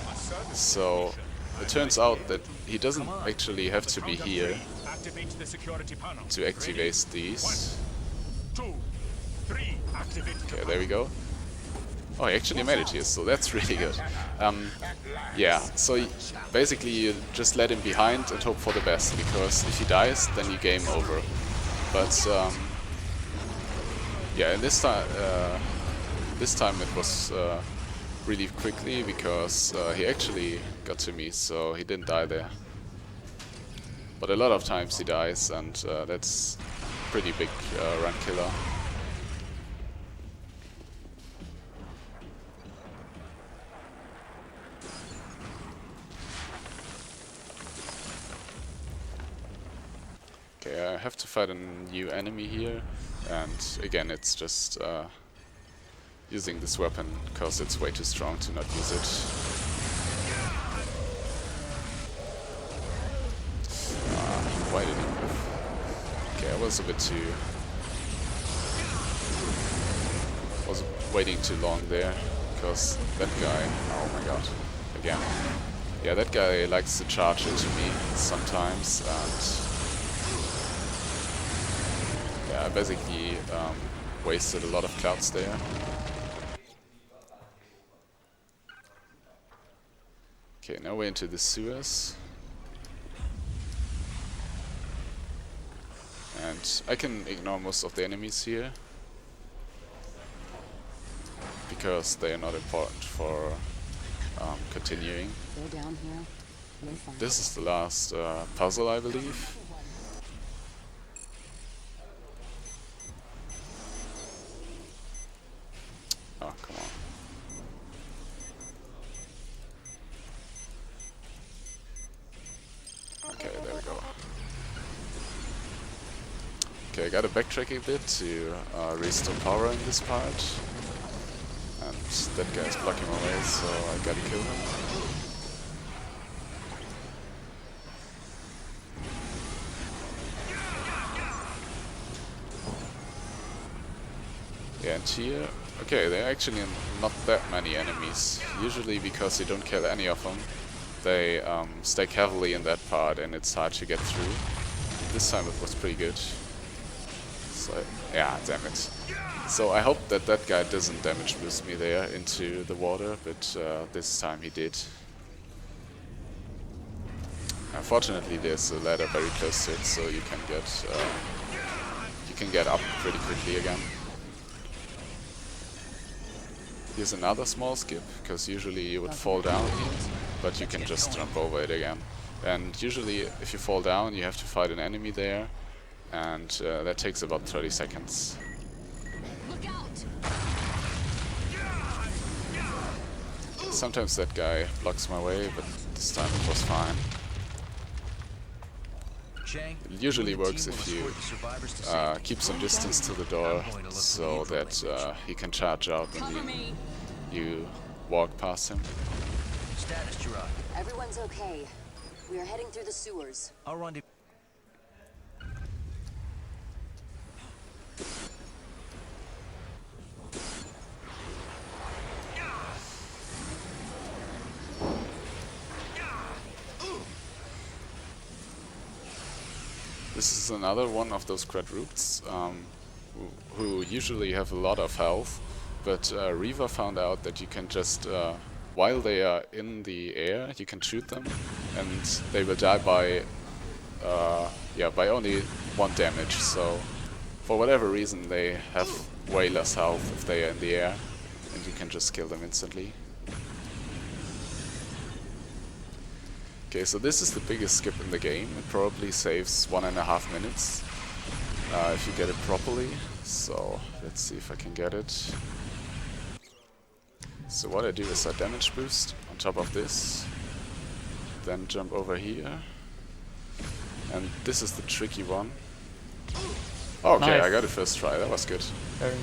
So it turns out that he doesn't actually have to be here to activate these. Okay, there we go. Oh, he actually made it here, so that's really good. Yeah, so basically you just let him behind and hope for the best, because if he dies, then you game over. But yeah, and this time it was really quickly, because he actually got to me, so he didn't die there. But a lot of times he dies, and that's pretty big run killer. Okay, I have to fight a new enemy here, and again it's just using this weapon because it's way too strong to not use it. Why did he move? Okay, I was a bit too... was waiting too long there, because that guy... oh my god, again. Yeah, that guy likes to charge into me sometimes, and... yeah, I basically wasted a lot of clouds there. Okay, now we're into the sewers. And I can ignore most of the enemies here, because they are not important for continuing. Down here. This is the last puzzle, I believe. Oh, come on. Okay, there we go. Okay, I gotta backtrack a bit to restore power in this part. And that guy's blocking my way, so I gotta kill him. here. Okay, there are actually not that many enemies. Usually because you don't kill any of them, they stack heavily in that part and it's hard to get through. This time it was pretty good. So, yeah, damn it. So I hope that that guy doesn't damage boost me there into the water, but this time he did. Unfortunately, there's a ladder very close to it, so you can get up pretty quickly again. Here's another small skip, because usually you would fall down here, but you can just jump over it again. And usually, if you fall down, you have to fight an enemy there, and that takes about 30 seconds. Sometimes that guy blocks my way, but this time it was fine. It usually works if you keep some distance to the door, so that he can charge out when you walk past him. Status, Gerard. Everyone's okay. We are heading through the sewers. I'll rendezvous. This is another one of those Quadrupeds who usually have a lot of health, but Reaver found out that you can just, while they are in the air, you can shoot them, and they will die by only 1 damage. So for whatever reason, they have way less health if they are in the air, and you can just kill them instantly. Okay, so this is the biggest skip in the game. It probably saves 1.5 minutes if you get it properly. So let's see if I can get it. So what I do is I damage boost on top of this, then jump over here, and this is the tricky one. Okay, nice. I got it first try. That was good. Very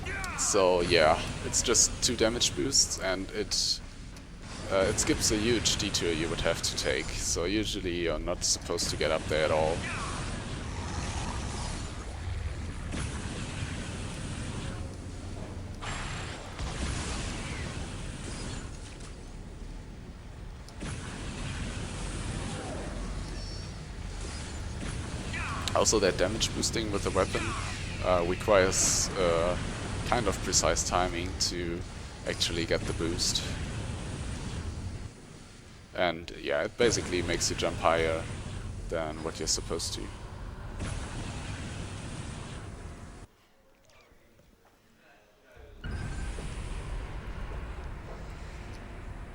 nice. So yeah, it's just 2 damage boosts, and it skips a huge detour you would have to take, so usually you're not supposed to get up there at all. Also, that damage boosting with the weapon requires kind of precise timing to actually get the boost. And yeah, it basically makes you jump higher than what you're supposed to.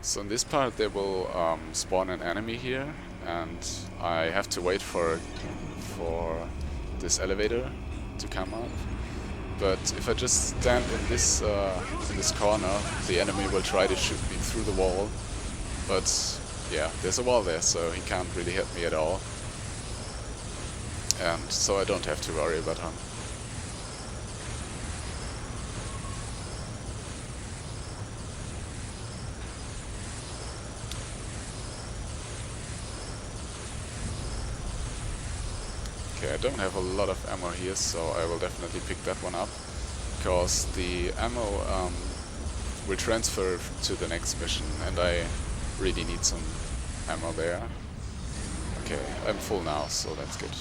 So in this part there will spawn an enemy here, and I have to wait for this elevator to come up. But if I just stand in this corner, the enemy will try to shoot me through the wall. But yeah, there's a wall there, so he can't really hit me at all. And so I don't have to worry about him. Okay, I don't have a lot of ammo here, so I will definitely pick that one up, because the ammo will transfer to the next mission, and I really need some ammo there. Okay, I'm full now, so that's good.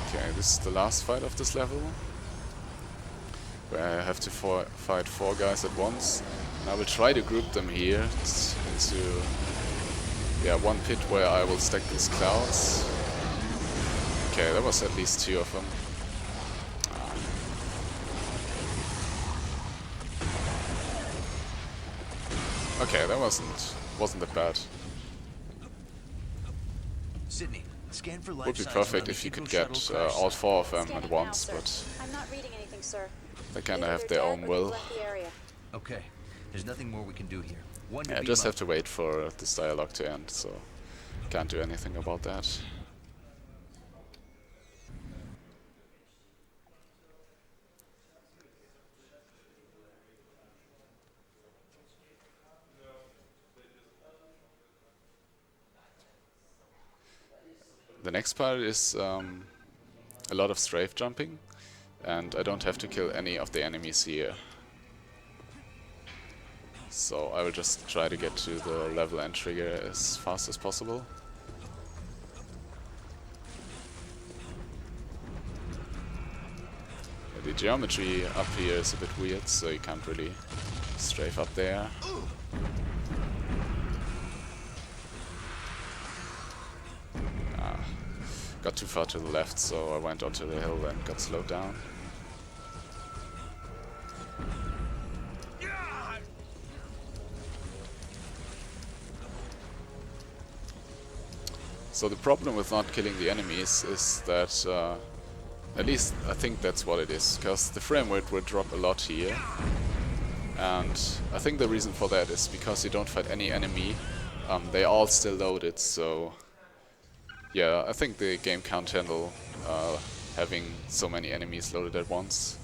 Okay, this is the last fight of this level, where I have to fight 4 guys at once. And I will try to group them here into one pit where I will stack these clouds. Okay, there was at least 2 of them. Okay, that wasn't that bad. Sydney, scan for life Would be signs perfect around if the you could Eagle get shuttle crash all site. 4 of them at once, but I'm not reading anything, sir. they kinda have their own will. Okay, there's nothing more we can do here. One to Yeah, I beam just up. have to wait for this dialogue to end, so can't do anything about that. next part is a lot of strafe jumping, and I don't have to kill any of the enemies here. So I will just try to get to the level end trigger as fast as possible. The geometry up here is a bit weird, so you can't really strafe up there. Got too far to the left, so I went onto the hill and got slowed down. So the problem with not killing the enemies is that, at least I think that's what it is, because the frame rate will drop a lot here. And I think the reason for that is because you don't fight any enemy, they all still loaded, so yeah, I think the game can't handle having so many enemies loaded at once.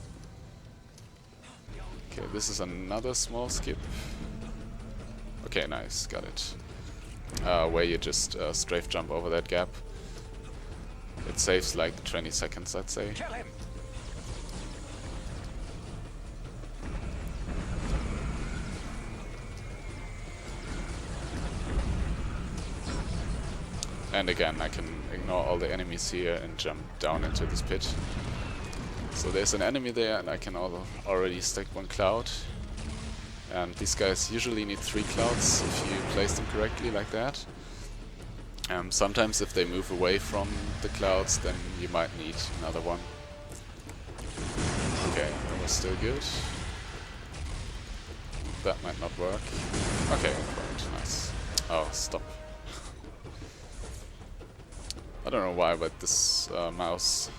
Okay, this is another small skip. Okay, nice, got it. Where you just strafe jump over that gap. It saves like 20 seconds, I'd say. Kill him. And again, I can ignore all the enemies here and jump down into this pit. So there's an enemy there, and I can already stack one cloud. And these guys usually need 3 clouds if you place them correctly like that. Sometimes if they move away from the clouds, then you might need another one. Okay, that was still good. That might not work. Okay, it worked, nice. Oh, stop. I don't know why, but this mouse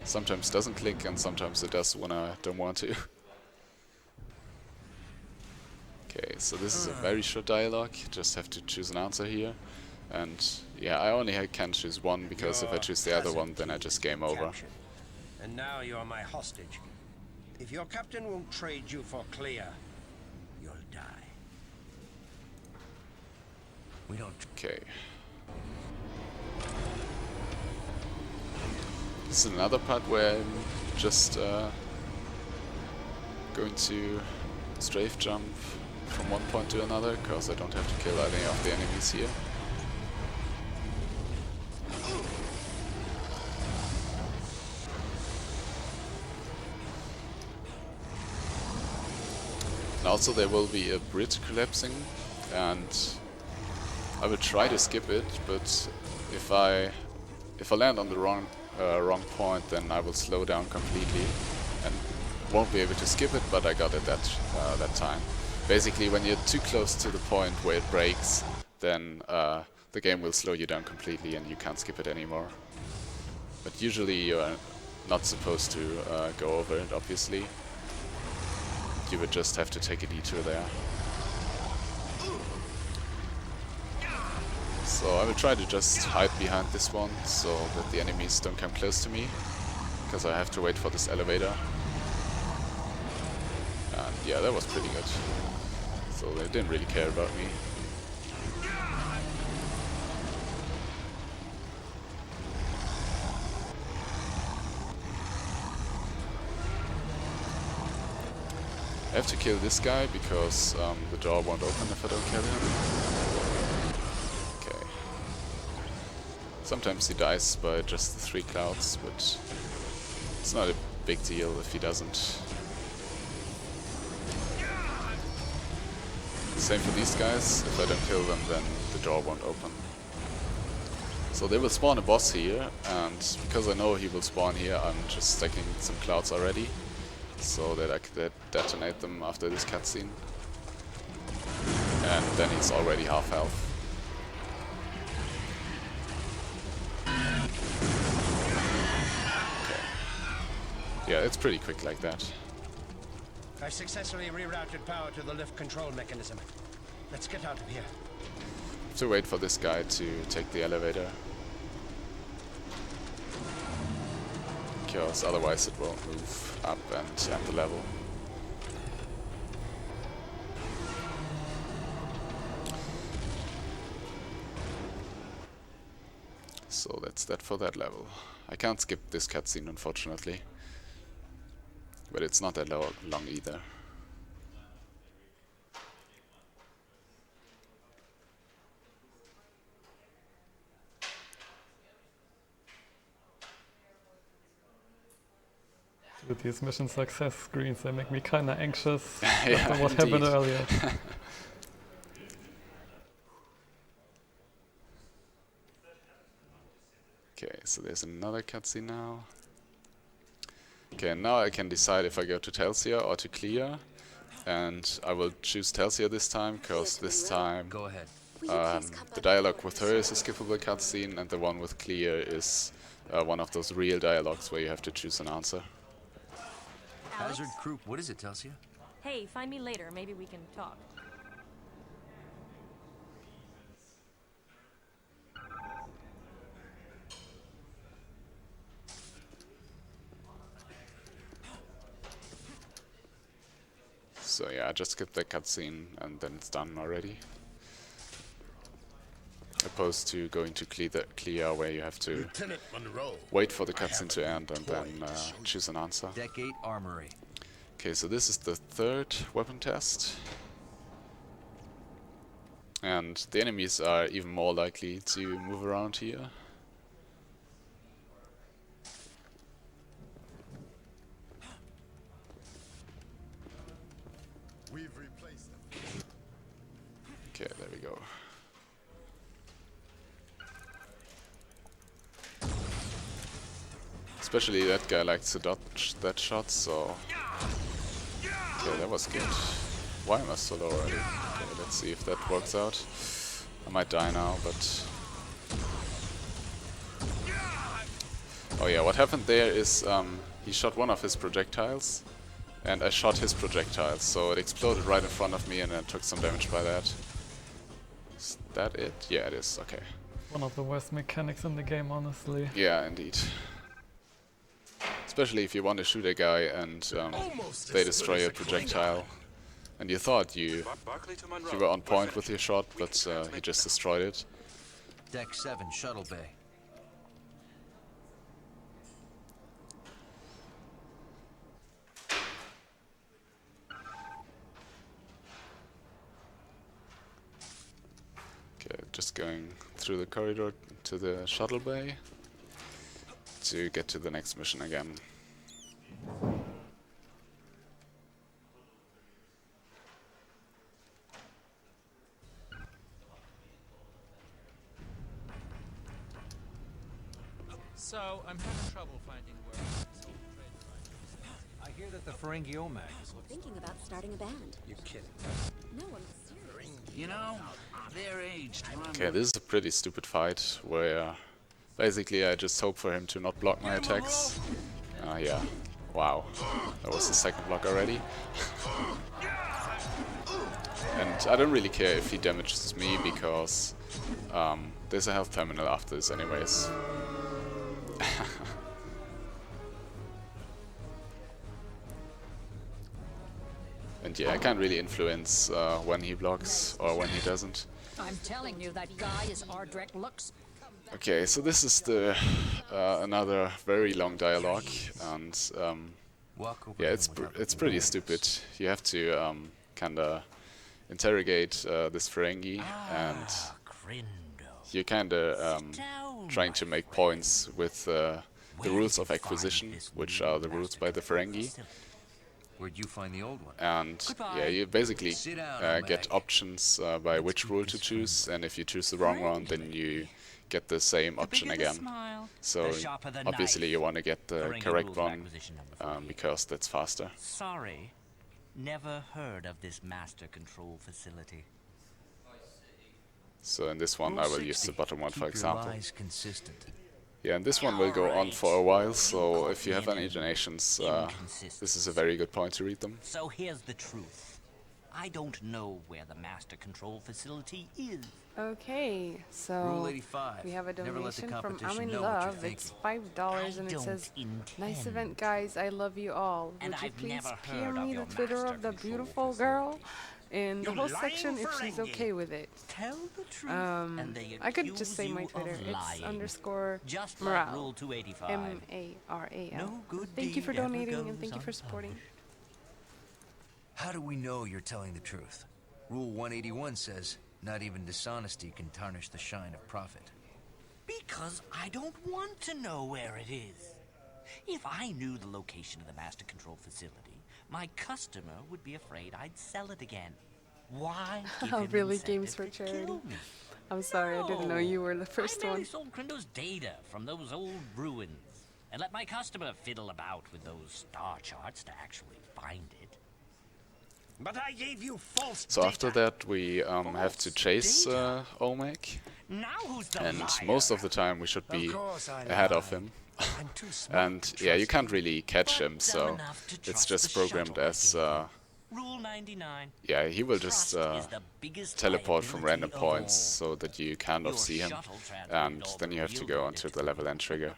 sometimes doesn't click and sometimes it does when I don't want to. Okay, so this is a very short dialogue, just have to choose an answer here. And yeah, I only can choose one, because if I choose the other one, then I just game over. Captured. And now you're my hostage. If your captain won't trade you for Clea, you'll die. We don't... Okay. This is another part where I'm just going to strafe jump from one point to another, because I don't have to kill any of the enemies here. And also there will be a bridge collapsing, and I will try to skip it, but if I land on the wrong point, then I will slow down completely and won't be able to skip it, but I got it that time. Basically, when you're too close to the point where it breaks, then the game will slow you down completely and you can't skip it anymore. But usually you're not supposed to go over it, obviously. You would just have to take a detour there. So I will try to just hide behind this one, so that the enemies don't come close to me, because I have to wait for this elevator. And yeah, that was pretty good. So they didn't really care about me. I have to kill this guy because the door won't open if I don't kill him. Okay. Sometimes he dies by just the 3 clouds, but it's not a big deal if he doesn't. Same for these guys, if I don't kill them then the door won't open. So they will spawn a boss here, and because I know he will spawn here, I'm just stacking some clouds already, so that I could detonate them after this cutscene. And then he's already half health. Okay. Yeah, it's pretty quick like that. I successfully rerouted power to the lift control mechanism. Let's get out of here. Have to wait for this guy to take the elevator, because otherwise it won't move up and end the level. So that's that for that level. I can't skip this cutscene, unfortunately. But it's not that long either. With these mission success screens, they make me kinda anxious Yeah, after what happened indeed. earlier. Okay, so there's another cutscene now. Okay, now I can decide if I go to Telsia or to Clea. And I will choose Telsia this time, because this time Go ahead. the dialogue with her is a skippable cutscene, and the one with Clea is one of those real dialogues where you have to choose an answer. Hazard Group, what is it, Telsia? Hey, find me later. Maybe we can talk. So yeah, I just skipped that cutscene and then it's done already. Opposed to going to Clea where you have to Lieutenant Monroe, wait for the cutscene to end and then choose an answer. Deck 8 Armory. Okay, so this is the third weapon test. And the enemies are even more likely to move around here. we've replaced them. Okay, there we go. Especially that guy likes to dodge that shot, so... Okay, that was good. Why am I so low already? Okay, let's see if that works out. I might die now, but... Oh yeah, what happened there is he shot one of his projectiles, and I shot his projectiles, so it exploded right in front of me and I took some damage by that. Is that it? Yeah, it is, okay. One of the worst mechanics in the game, honestly. Yeah, indeed. Especially if you want to shoot a guy and they destroy a projectile. And you thought you were on point with your shot, but he just destroyed it. Deck 7 Shuttle Bay. Okay, just going through the corridor to the shuttle bay to get to the next mission again. So, I'm having trouble finding work. I hear that the Ferengi Omag is Thinking about starting a band. You're kidding. No, I'm serious. You know, they're aged. Okay, this is a pretty stupid fight where basically I just hope for him to not block my attacks. Yeah. Wow. That was the second block already. And I don't really care if he damages me because there's a health terminal after this anyways. And yeah, I can't really influence when he blocks or when he doesn't. I'm telling you, that guy is Ardrek Lux. Okay, so this is the another very long dialogue, and yeah, it's pretty stupid. You have to kinda interrogate this Ferengi, and you're kinda trying to make points with the rules of acquisition, which are the rules by the Ferengi. Where'd you find the old one? And yeah, you basically get options by which rule to choose, and if you choose the wrong one, then you get the same option again. So obviously you want to get the correct one because that's faster. Sorry, never heard of this master control facility. So in this one I will use the bottom one, for example. Consistent. Yeah, and this one will go on for a while, so if you have any donations, this is a very good point to read them. So here's the truth. I don't know where the master control facility is. Okay, so Rule 85. we have a Never let the donation from competition I'm in know what you're Love. It's $5 and it says, "Nice event, guys. I love you all. Would you please peer me the Twitter of the beautiful girl?" in the whole section if she's okay with it. Tell the truth, and they I could just say my accuse Twitter. you of It's lying. _Moral. Just like Rule 285. M-A-R-A-L. No good Thank you for deed ever donating and goes thank you for supporting. How do we know you're telling the truth? Rule 181 says, not even dishonesty can tarnish the shine of profit. Because I don't want to know where it is. If I knew the location of the master control facility, my customer would be afraid I'd sell it again. Why give him Really, incentive games for to charity. kill me? I'm sorry, I didn't know you were the first I merely one. sold Krindo's data from those old ruins and let my customer fiddle about with those star charts to actually find it. But I gave you false So after that we have to chase Olmec, Now who's the and liar? most of the time we should be course I ahead of lied. him. I'm too smart And to yeah, you trust can't really catch him, so it's just programmed as Rule 99. yeah, he will just Trust is the biggest teleport from random liability of points so that you kind of Your see him, shuttle transported and all then the you have to real go onto the level end trigger.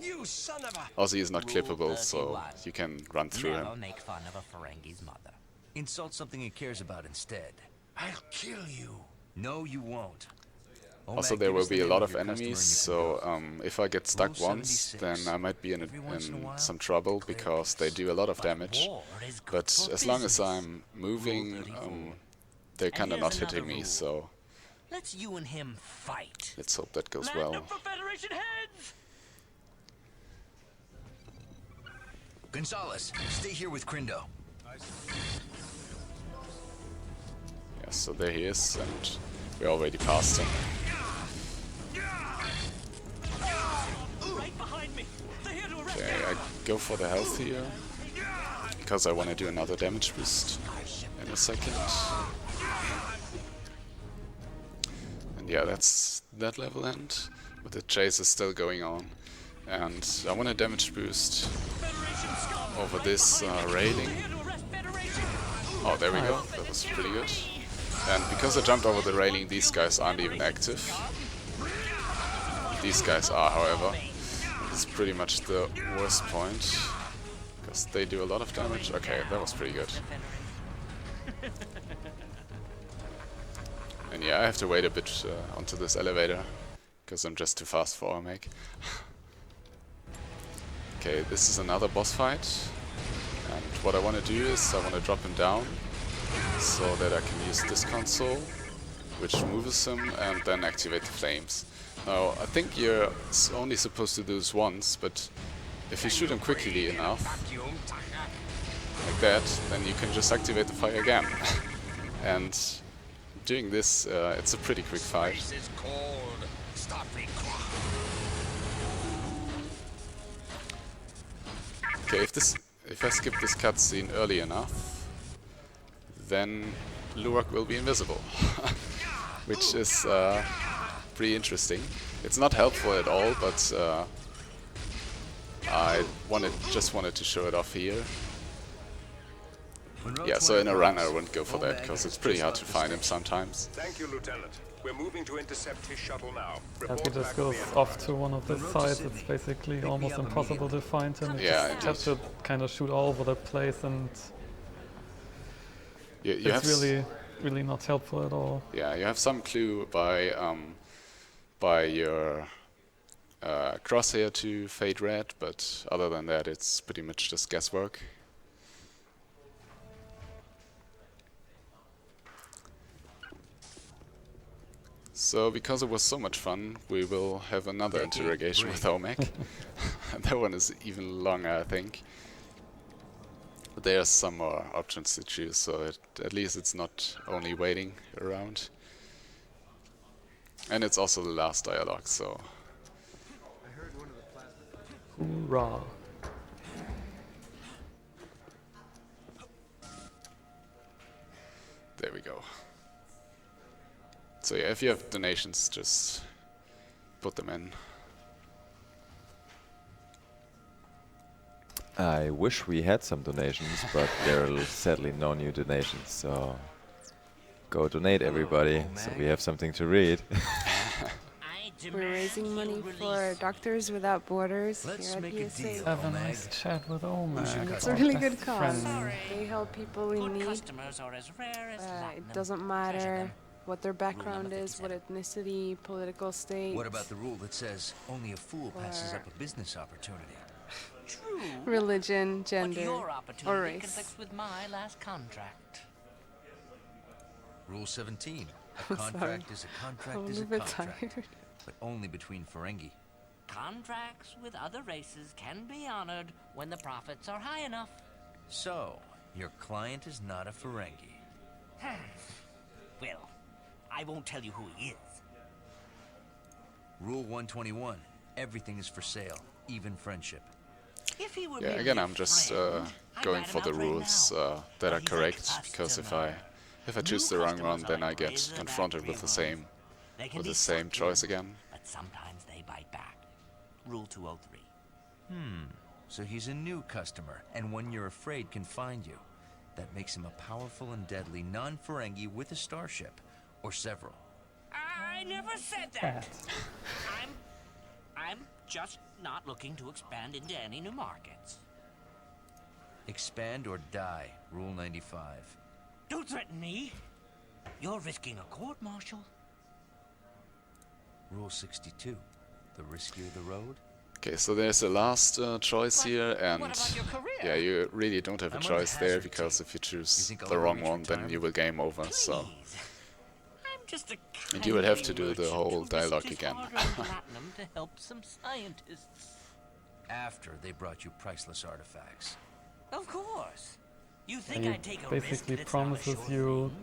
You son of a... Also, he's not Rule clippable, so 31. you can run through Never him. make fun of a Ferengi's mother. Insult something he cares about instead. I'll kill you. No, you won't. Also, there will be a lot of enemies, so if I get stuck once, then I might be in some trouble because they do a lot of damage. But as long as I'm moving, they're kind of not hitting me, so Let's you and him fight. let's hope that goes well. Federation heads! Gonzalez, stay here with Krindo. Yeah, so there he is, and we already passed him. Right behind me. They're here to arrest Okay, I go for the health here, because I want to do another damage boost in a second. And yeah, that's that level end, but the chase is still going on. And I want a damage boost over this railing. Oh, there we go, that was pretty good. And because I jumped over the railing, these guys aren't even active. These guys are, however. It's pretty much the worst point, because they do a lot of damage. Okay, that was pretty good. And yeah, I have to wait a bit onto this elevator, because I'm just too fast for Olmec. Okay, this is another boss fight. And what I want to do is I want to drop him down, so that I can use this console, which moves him, and then activate the flames. Now, I think you're only supposed to do this once, but if you shoot him quickly enough, like that, then you can just activate the fire again. And doing this, it's a pretty quick fight. Okay, if I skip this cutscene early enough, then Lurak will be invisible, which is pretty interesting. It's not helpful at all, but I just wanted to show it off here. Yeah, so in a run I wouldn't go for that, because it's pretty hard to find him sometimes. Thank you, Lieutenant. We're moving to intercept his shuttle now. If he just goes off to one of the sides, it's basically almost impossible to find him. You Yeah, just have to kind of shoot all over the place, and you it's really not helpful at all. Yeah, you have some clue by your crosshair to fade red, but other than that, it's pretty much just guesswork. So, because it was so much fun, we will have another interrogation with Olmec. That one is even longer, I think. But there are some more options to choose, so at least it's not only waiting around. And it's also the last dialogue, so... Hoorah. There we go. So yeah, if you have donations, just put them in. I wish we had some donations, but there are sadly no new donations, so go donate everybody, so we have something to read. I We're raising money for Doctors Without Borders here at USA. Have a nice chat with Omag. It's a our really best good cause. friend. They help people in need. Customers are as rare as It doesn't matter what their background is, what ethnicity, political state. What about the rule that says only a fool passes up a business opportunity? True. Religion, But gender, your or opportunity race. conflicts with my last contract. Rule 17. A I'm contract sorry. is a I'm contract a is a little bit contract. tired. But only between Ferengi. Contracts with other races can be honored when the profits are high enough. So, your client is not a Ferengi. Well, I won't tell you who he is. Rule 121. Everything is for sale, even friendship. If he were Yeah, merely again, a I'm just friend, I'd going write for him the out right rules now. that are But he's a correct, because if I choose the wrong one, then I get confronted with the same choice again. But sometimes they bite back. Rule 203. So he's a new customer, and one you're afraid can find you. That makes him a powerful and deadly non-Ferengi with a starship, or several. I never said that. I'm just not looking to expand into any new markets. Expand or die, Rule 95. Don't threaten me. You're risking a court-martial. Rule 62. The riskier the road. Okay, so there's a last choice here, and what about your career? yeah, you really don't have a I'm on choice the there, hazard because team. if you You choose think I'll the ever wrong reach one, then retirement? you will game over, so... I'm just a And you will have kindly to do the merchant whole who risked dialogue his again. hard-earned platinum to help some scientists. After they brought you priceless artifacts. Of course. You And think he I'd take a risk basically that's not a promises sure you thing?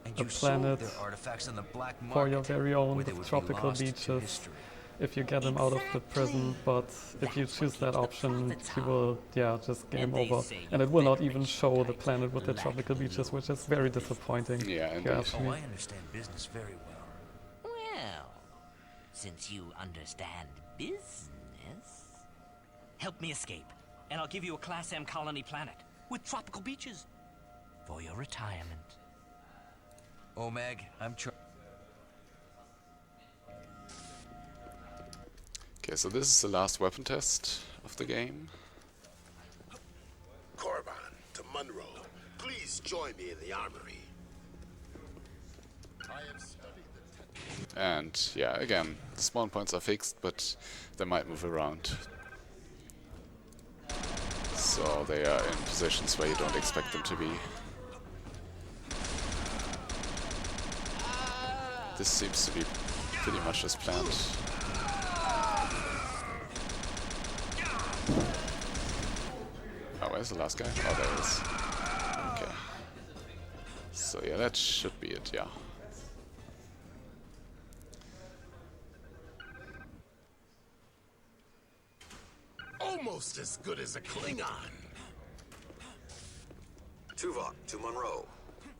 And a you sold planet their artifacts on the black market, for your very own where they with would be tropical lost to beaches history. if you get them out of the prison, but if you choose that option, you will, yeah, just game over. And it will not even show the planet with the tropical beaches, which is very disappointing. Yeah, if you indeed. ask Oh, me. I understand business very well. Well, since you understand business, help me escape, and I'll give you a Class M colony planet with tropical beaches for your retirement. Omag, I'm Okay, so this is the last weapon test of the game. Korriban to Monroe. Please join me in the armory. I have studied the And yeah, again, the spawn points are fixed, but they might move around. So they are in positions where you don't expect them to be. This seems to be pretty much as planned. Oh, where's the last guy? Oh, there he is. Okay. So yeah, that should be it, yeah. almost as good as a Klingon. Tuvok to Monroe.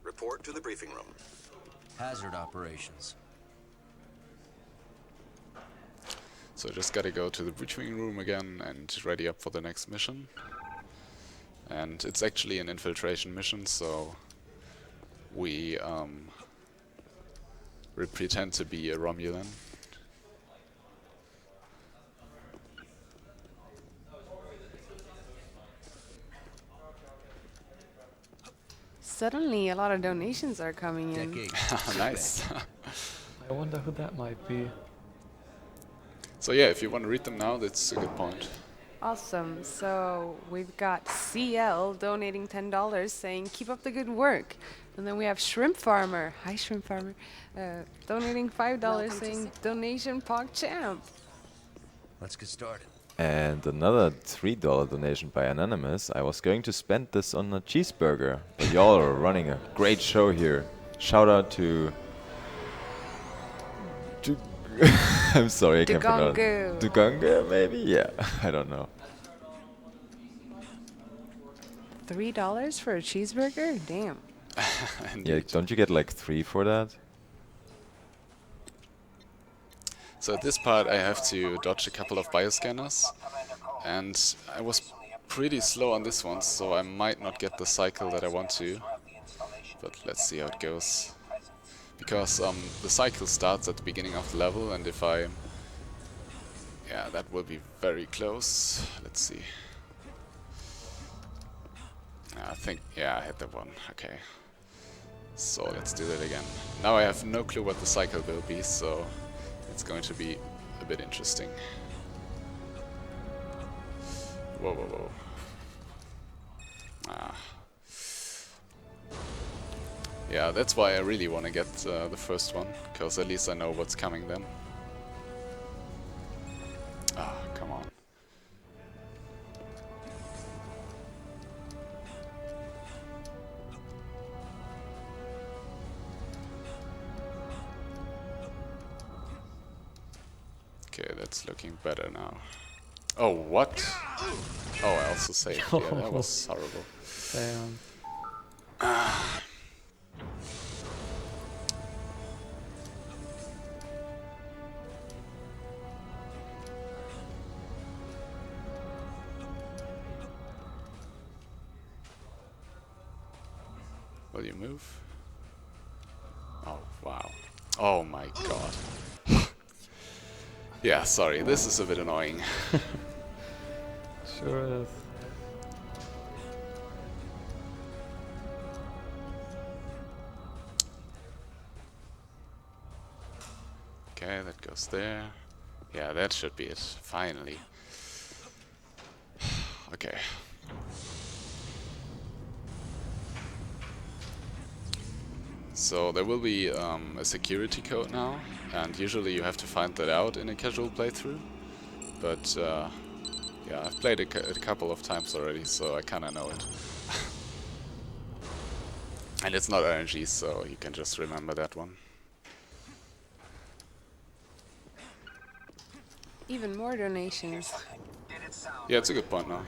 Report to the briefing room. Hazard operations. So I just gotta go to the briefing room again and ready up for the next mission. And it's actually an infiltration mission, so we pretend to be a Romulan. Suddenly, a lot of donations are coming in. Nice. I wonder who that might be. So yeah, if you want to read them now, that's a good point. Awesome. So we've got CL donating $10 saying, keep up the good work. And then we have Shrimp Farmer. Hi, Shrimp Farmer. Donating $5 saying, donation PogChamp. Let's get started. And another $3 donation by Anonymous. I was going to spend this on a cheeseburger, but y'all are running a great show here. Shout out to I'm sorry, I can't pronounce. Dugongo, maybe? Yeah, I don't know. $3 for a cheeseburger? Damn. Yeah, don't you get like 3 for that? So at this part I have to dodge a couple of bioscanners, and I was pretty slow on this one, so I might not get the cycle that I want to. But let's see how it goes. because the cycle starts at the beginning of the level, and if I... Yeah, that will be very close. Let's see. I think, yeah, I hit that one. Okay. So let's do that again. Now I have no clue what the cycle will be, so it's going to be a bit interesting. Whoa, whoa, whoa. Ah. Yeah, that's why I really want to get the first one, because at least I know what's coming then. Ah, come on. Okay, that's looking better now. Oh, what? Oh, I also saved. Yeah, that was horrible. Damn. Will you move? Oh, wow. Oh my god. Yeah, sorry, this is a bit annoying. Sure is. Okay, that goes there. Yeah, that should be it, finally. Okay. So there will be a security code now, and usually you have to find that out in a casual playthrough. But yeah, I've played it a couple of times already, so I kinda know it. And it's not RNG, so you can just remember that one. Even more donations. Yeah, it's a good point now.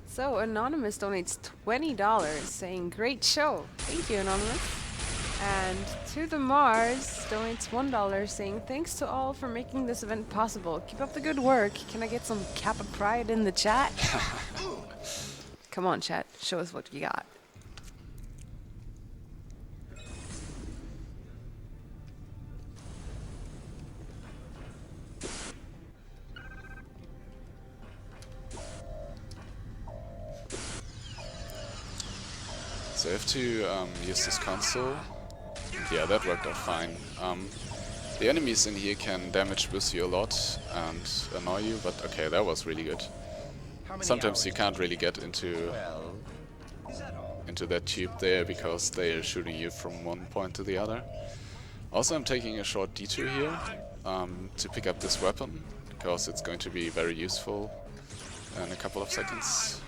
So, Anonymous donates $20, saying, great show. Thank you, Anonymous. And To the Mars donates $1, saying, thanks to all for making this event possible. Keep up the good work. Can I get some Kappa Pride in the chat? Come on, chat. Show us what you got. So I have to use this console. Yeah, that worked out fine. The enemies in here can damage boost you a lot and annoy you, but okay, that was really good. Sometimes you can't really get into that tube there because they are shooting you from one point to the other. Also, I'm taking a short detour here to pick up this weapon, because it's going to be very useful in a couple of seconds.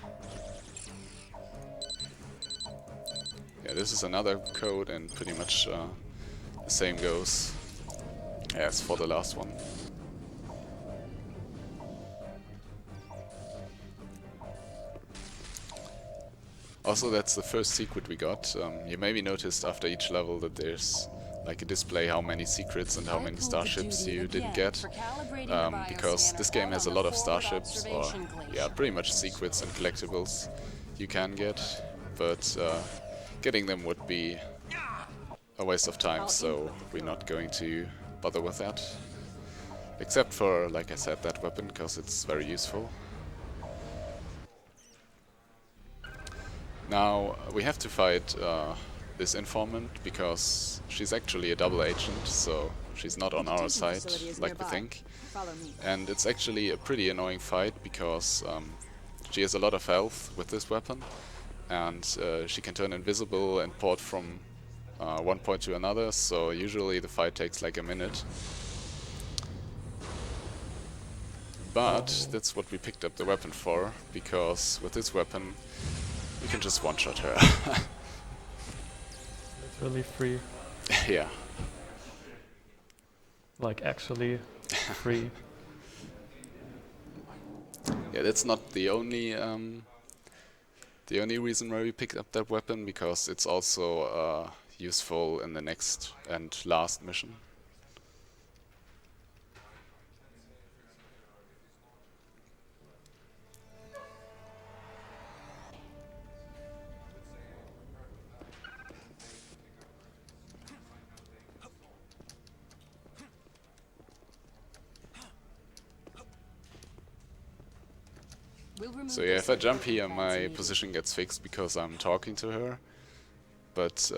Yeah, this is another code, and pretty much the same goes as for the last one. Also, that's the first secret we got. You maybe noticed after each level that there's like a display how many secrets and how many starships you didn't get. Because this game has a lot of starships, or yeah, pretty much secrets and collectibles you can get. But getting them would be a waste of time, so we're not going to bother with that. Except for, like I said, that weapon, because it's very useful. Now, we have to fight this informant, because she's actually a double agent, so she's not on our side, like we think. And it's actually a pretty annoying fight, because she has a lot of health with this weapon, and she can turn invisible and port from one point to another, so usually the fight takes like a minute. But that's what we picked up the weapon for, because with this weapon we can just one-shot her. It's really free. Yeah. Like actually free. Yeah, that's not the only reason why we picked up that weapon, because it's also useful in the next and last mission. So yeah, if I jump here, my position gets fixed because I'm talking to her. But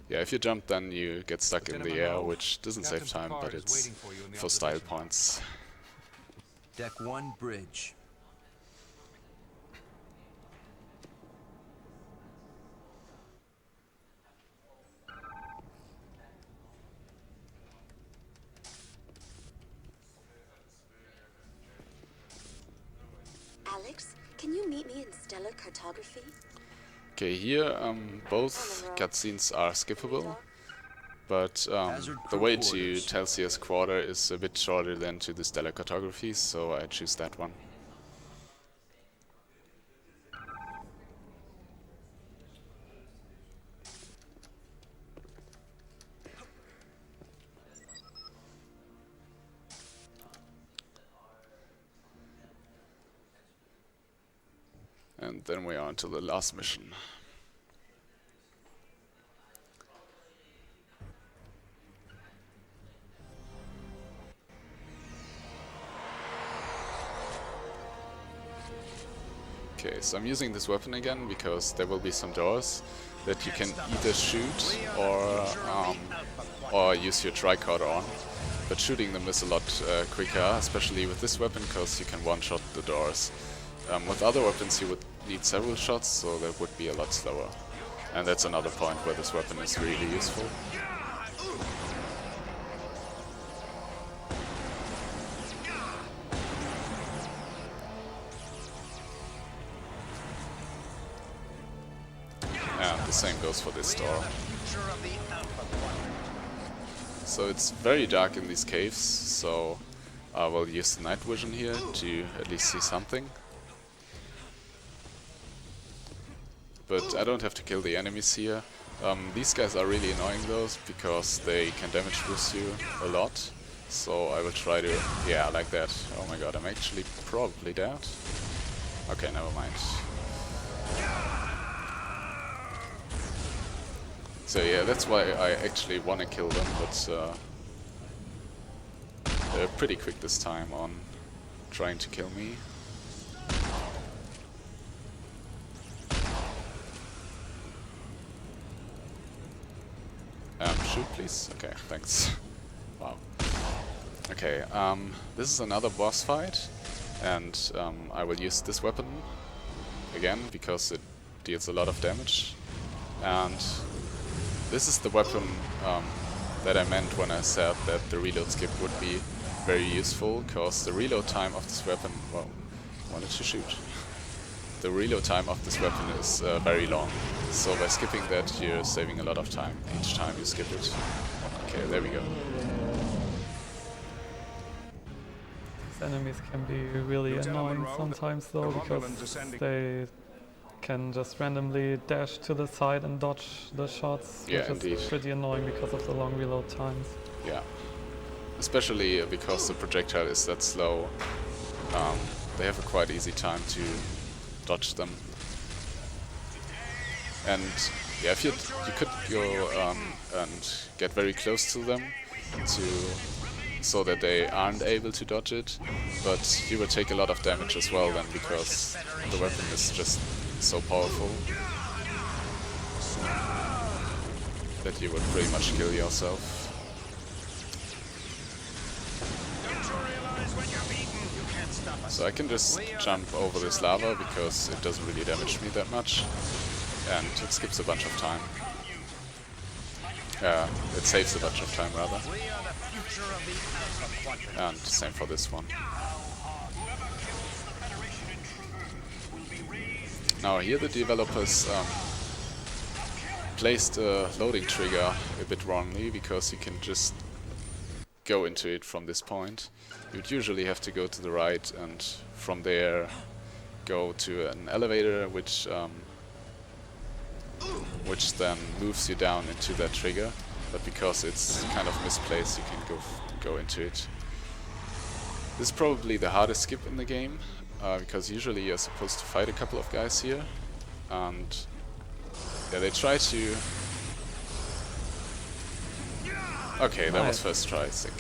yeah, if you jump, then you get stuck in the air, which doesn't save time, but it's for style points. Deck 1, bridge. Alex, can you meet me in stellar cartography? Okay, here both cutscenes are skippable, but the way to Telsia's Quarter is a bit shorter than to the stellar cartography, so I choose that one. And then we are on to the last mission. Okay, so I'm using this weapon again because there will be some doors that you can either shoot or use your tricorder on. But shooting them is a lot quicker, especially with this weapon, because you can one-shot the doors. With other weapons you would need several shots, so that would be a lot slower. And that's another point where this weapon is really useful. And the same goes for this door. So it's very dark in these caves, so I will use the night vision here to at least see something. But I don't have to kill the enemies here. These guys are really annoying though, because they can damage boost you a lot. So I will try to... yeah, like that. Oh my god, I'm actually probably dead. Okay, never mind. So yeah, that's why I actually want to kill them, but they're pretty quick this time on trying to kill me. Shoot, please. Okay, thanks. Wow. Okay, this is another boss fight, and I will use this weapon again because it deals a lot of damage. And this is the weapon that I meant when I said that the reload skip would be very useful, because the reload time of this weapon... well, I wanted to shoot. The reload time of this weapon is very long, so by skipping that you're saving a lot of time each time you skip it. Okay, there we go. These enemies can be really annoying sometimes though, because they can just randomly dash to the side and dodge the shots, which is pretty annoying because of the long reload times. Yeah, especially because the projectile is that slow. They have a quite easy time to dodge them. And yeah, if you could go and get very close to them so that they aren't able to dodge it, but you will take a lot of damage as well then, because the weapon is just so powerful that you would pretty much kill yourself. So I can just jump over this lava because it doesn't really damage me that much, and it skips a bunch of time. It saves a bunch of time rather. And same for this one. Now here the developers placed a loading trigger a bit wrongly, because you can just go into it from this point. You'd usually have to go to the right and from there go to an elevator which then moves you down into that trigger, but because it's kind of misplaced you can go into it. This is probably the hardest skip in the game, because usually you're supposed to fight a couple of guys here, and yeah, they try to... okay, that was first try, sick.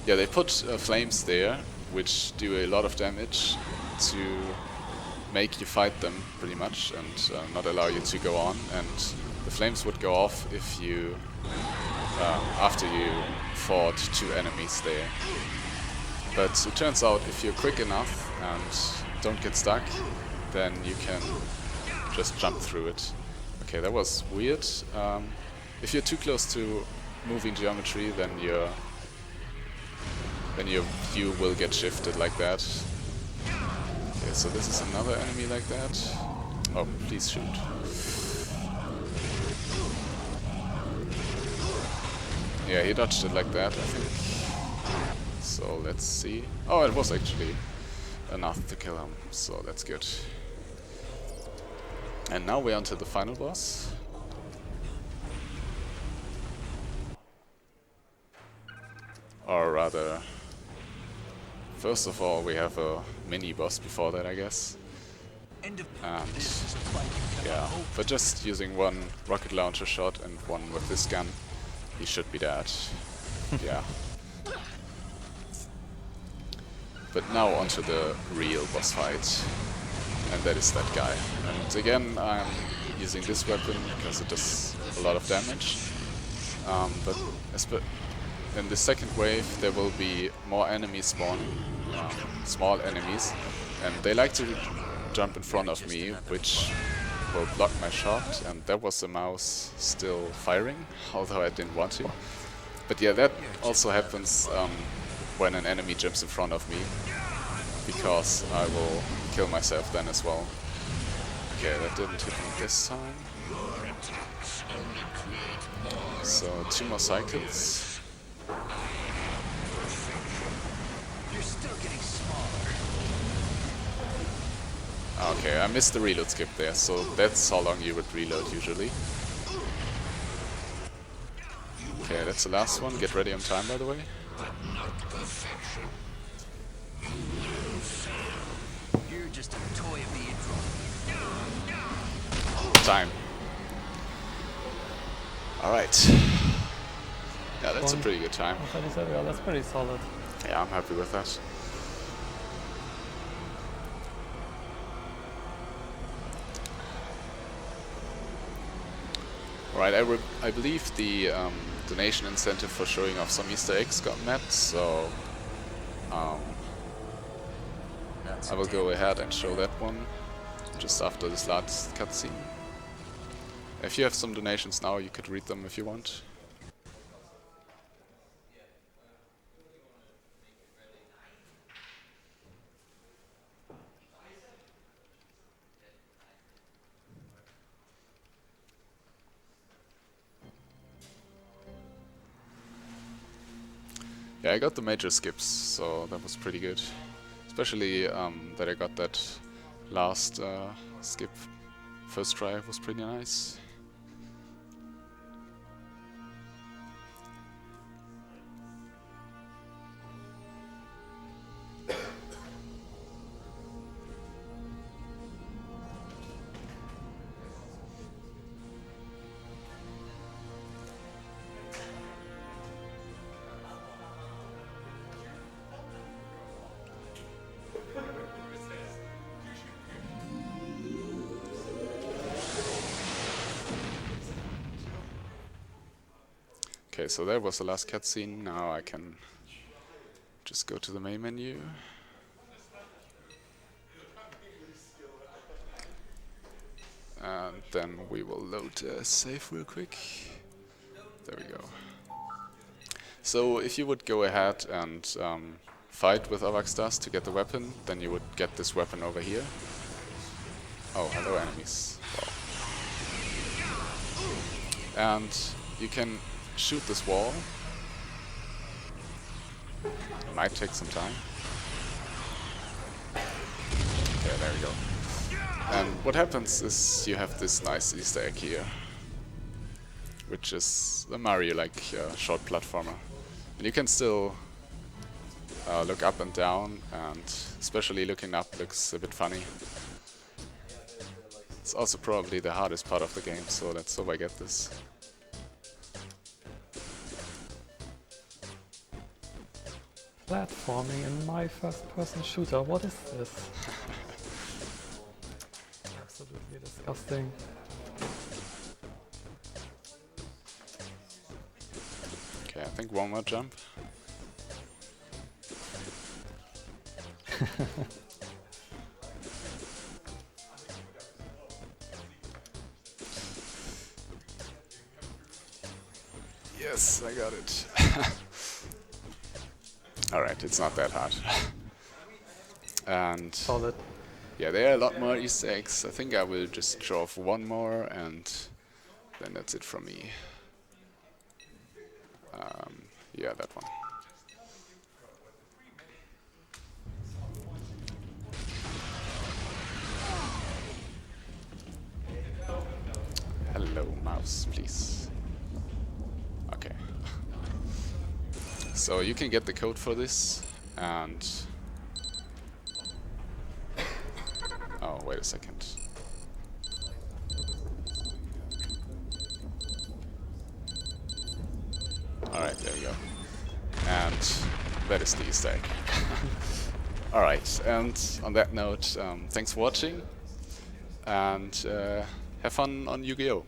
Yeah, they put flames there, which do a lot of damage to make you fight them pretty much and not allow you to go on, and the flames would go off if you after you fought 2 enemies there. But it turns out if you're quick enough and don't get stuck, then you can just jump through it. Okay, that was weird. If you're too close to moving geometry, then your view will get shifted like that. Okay, so this is another enemy like that. Oh, please shoot. Yeah, he dodged it like that, I think. So let's see. Oh, it was actually enough to kill him, so that's good. And now we're on to the final boss. Or rather, first of all, we have a mini-boss before that, I guess. And yeah, but just using one rocket launcher shot and one with this gun, he should be dead. Yeah. But now onto the real boss fight. And that is that guy. And again, I'm using this weapon because it does a lot of damage. But in the second wave there will be more enemies spawning, small enemies, and they like to jump in front of me, which will block my shot, and there was the mouse still firing, although I didn't want to. But yeah, that also happens when an enemy jumps in front of me, because I will kill myself then as well. Okay, that didn't hit me this time. So 2 more cycles. You're still getting smaller. Okay, I missed the reload skip there, so that's how long you would reload usually. Okay, that's the last one. Get ready on time, by the way. You're just a toy of the Idrol. Time. Alright. Yeah, that's a pretty good time. Yeah, that's pretty solid. Yeah, I'm happy with that. Alright, I believe the donation incentive for showing off some Easter eggs got met, so I will go ahead and show that one just after this last cutscene. If you have some donations now, you could read them if you want. Yeah, I got the major skips, so that was pretty good. Especially that I got that last skip first try was pretty nice. Okay, so that was the last cutscene. Now I can just go to the main menu. And then we will load a save real quick. There we go. So if you would go ahead and fight with Avaxtas to get the weapon, then you would get this weapon over here. Oh, hello enemies. Wow. And you can shoot this wall. It might take some time. Okay, there we go. And what happens is you have this nice Easter egg here, which is a Mario-like short platformer. And you can still look up and down, and especially looking up looks a bit funny. It's also probably the hardest part of the game, so let's hope I get this. platforming in my first-person shooter. What is this? Absolutely disgusting. Okay, I think one more jump. Yes, I got it. Alright, it's not that hard. And solid. Yeah, there are a lot more Easter eggs. I think I will just draw off one more and then that's it from me. Yeah, that one. Hello, mouse, please. Okay. So you can get the code for this, and... Oh, wait a second. Alright, there we go. And that is the Easter egg. Alright, and on that note, thanks for watching, and have fun on Yu-Gi-Oh!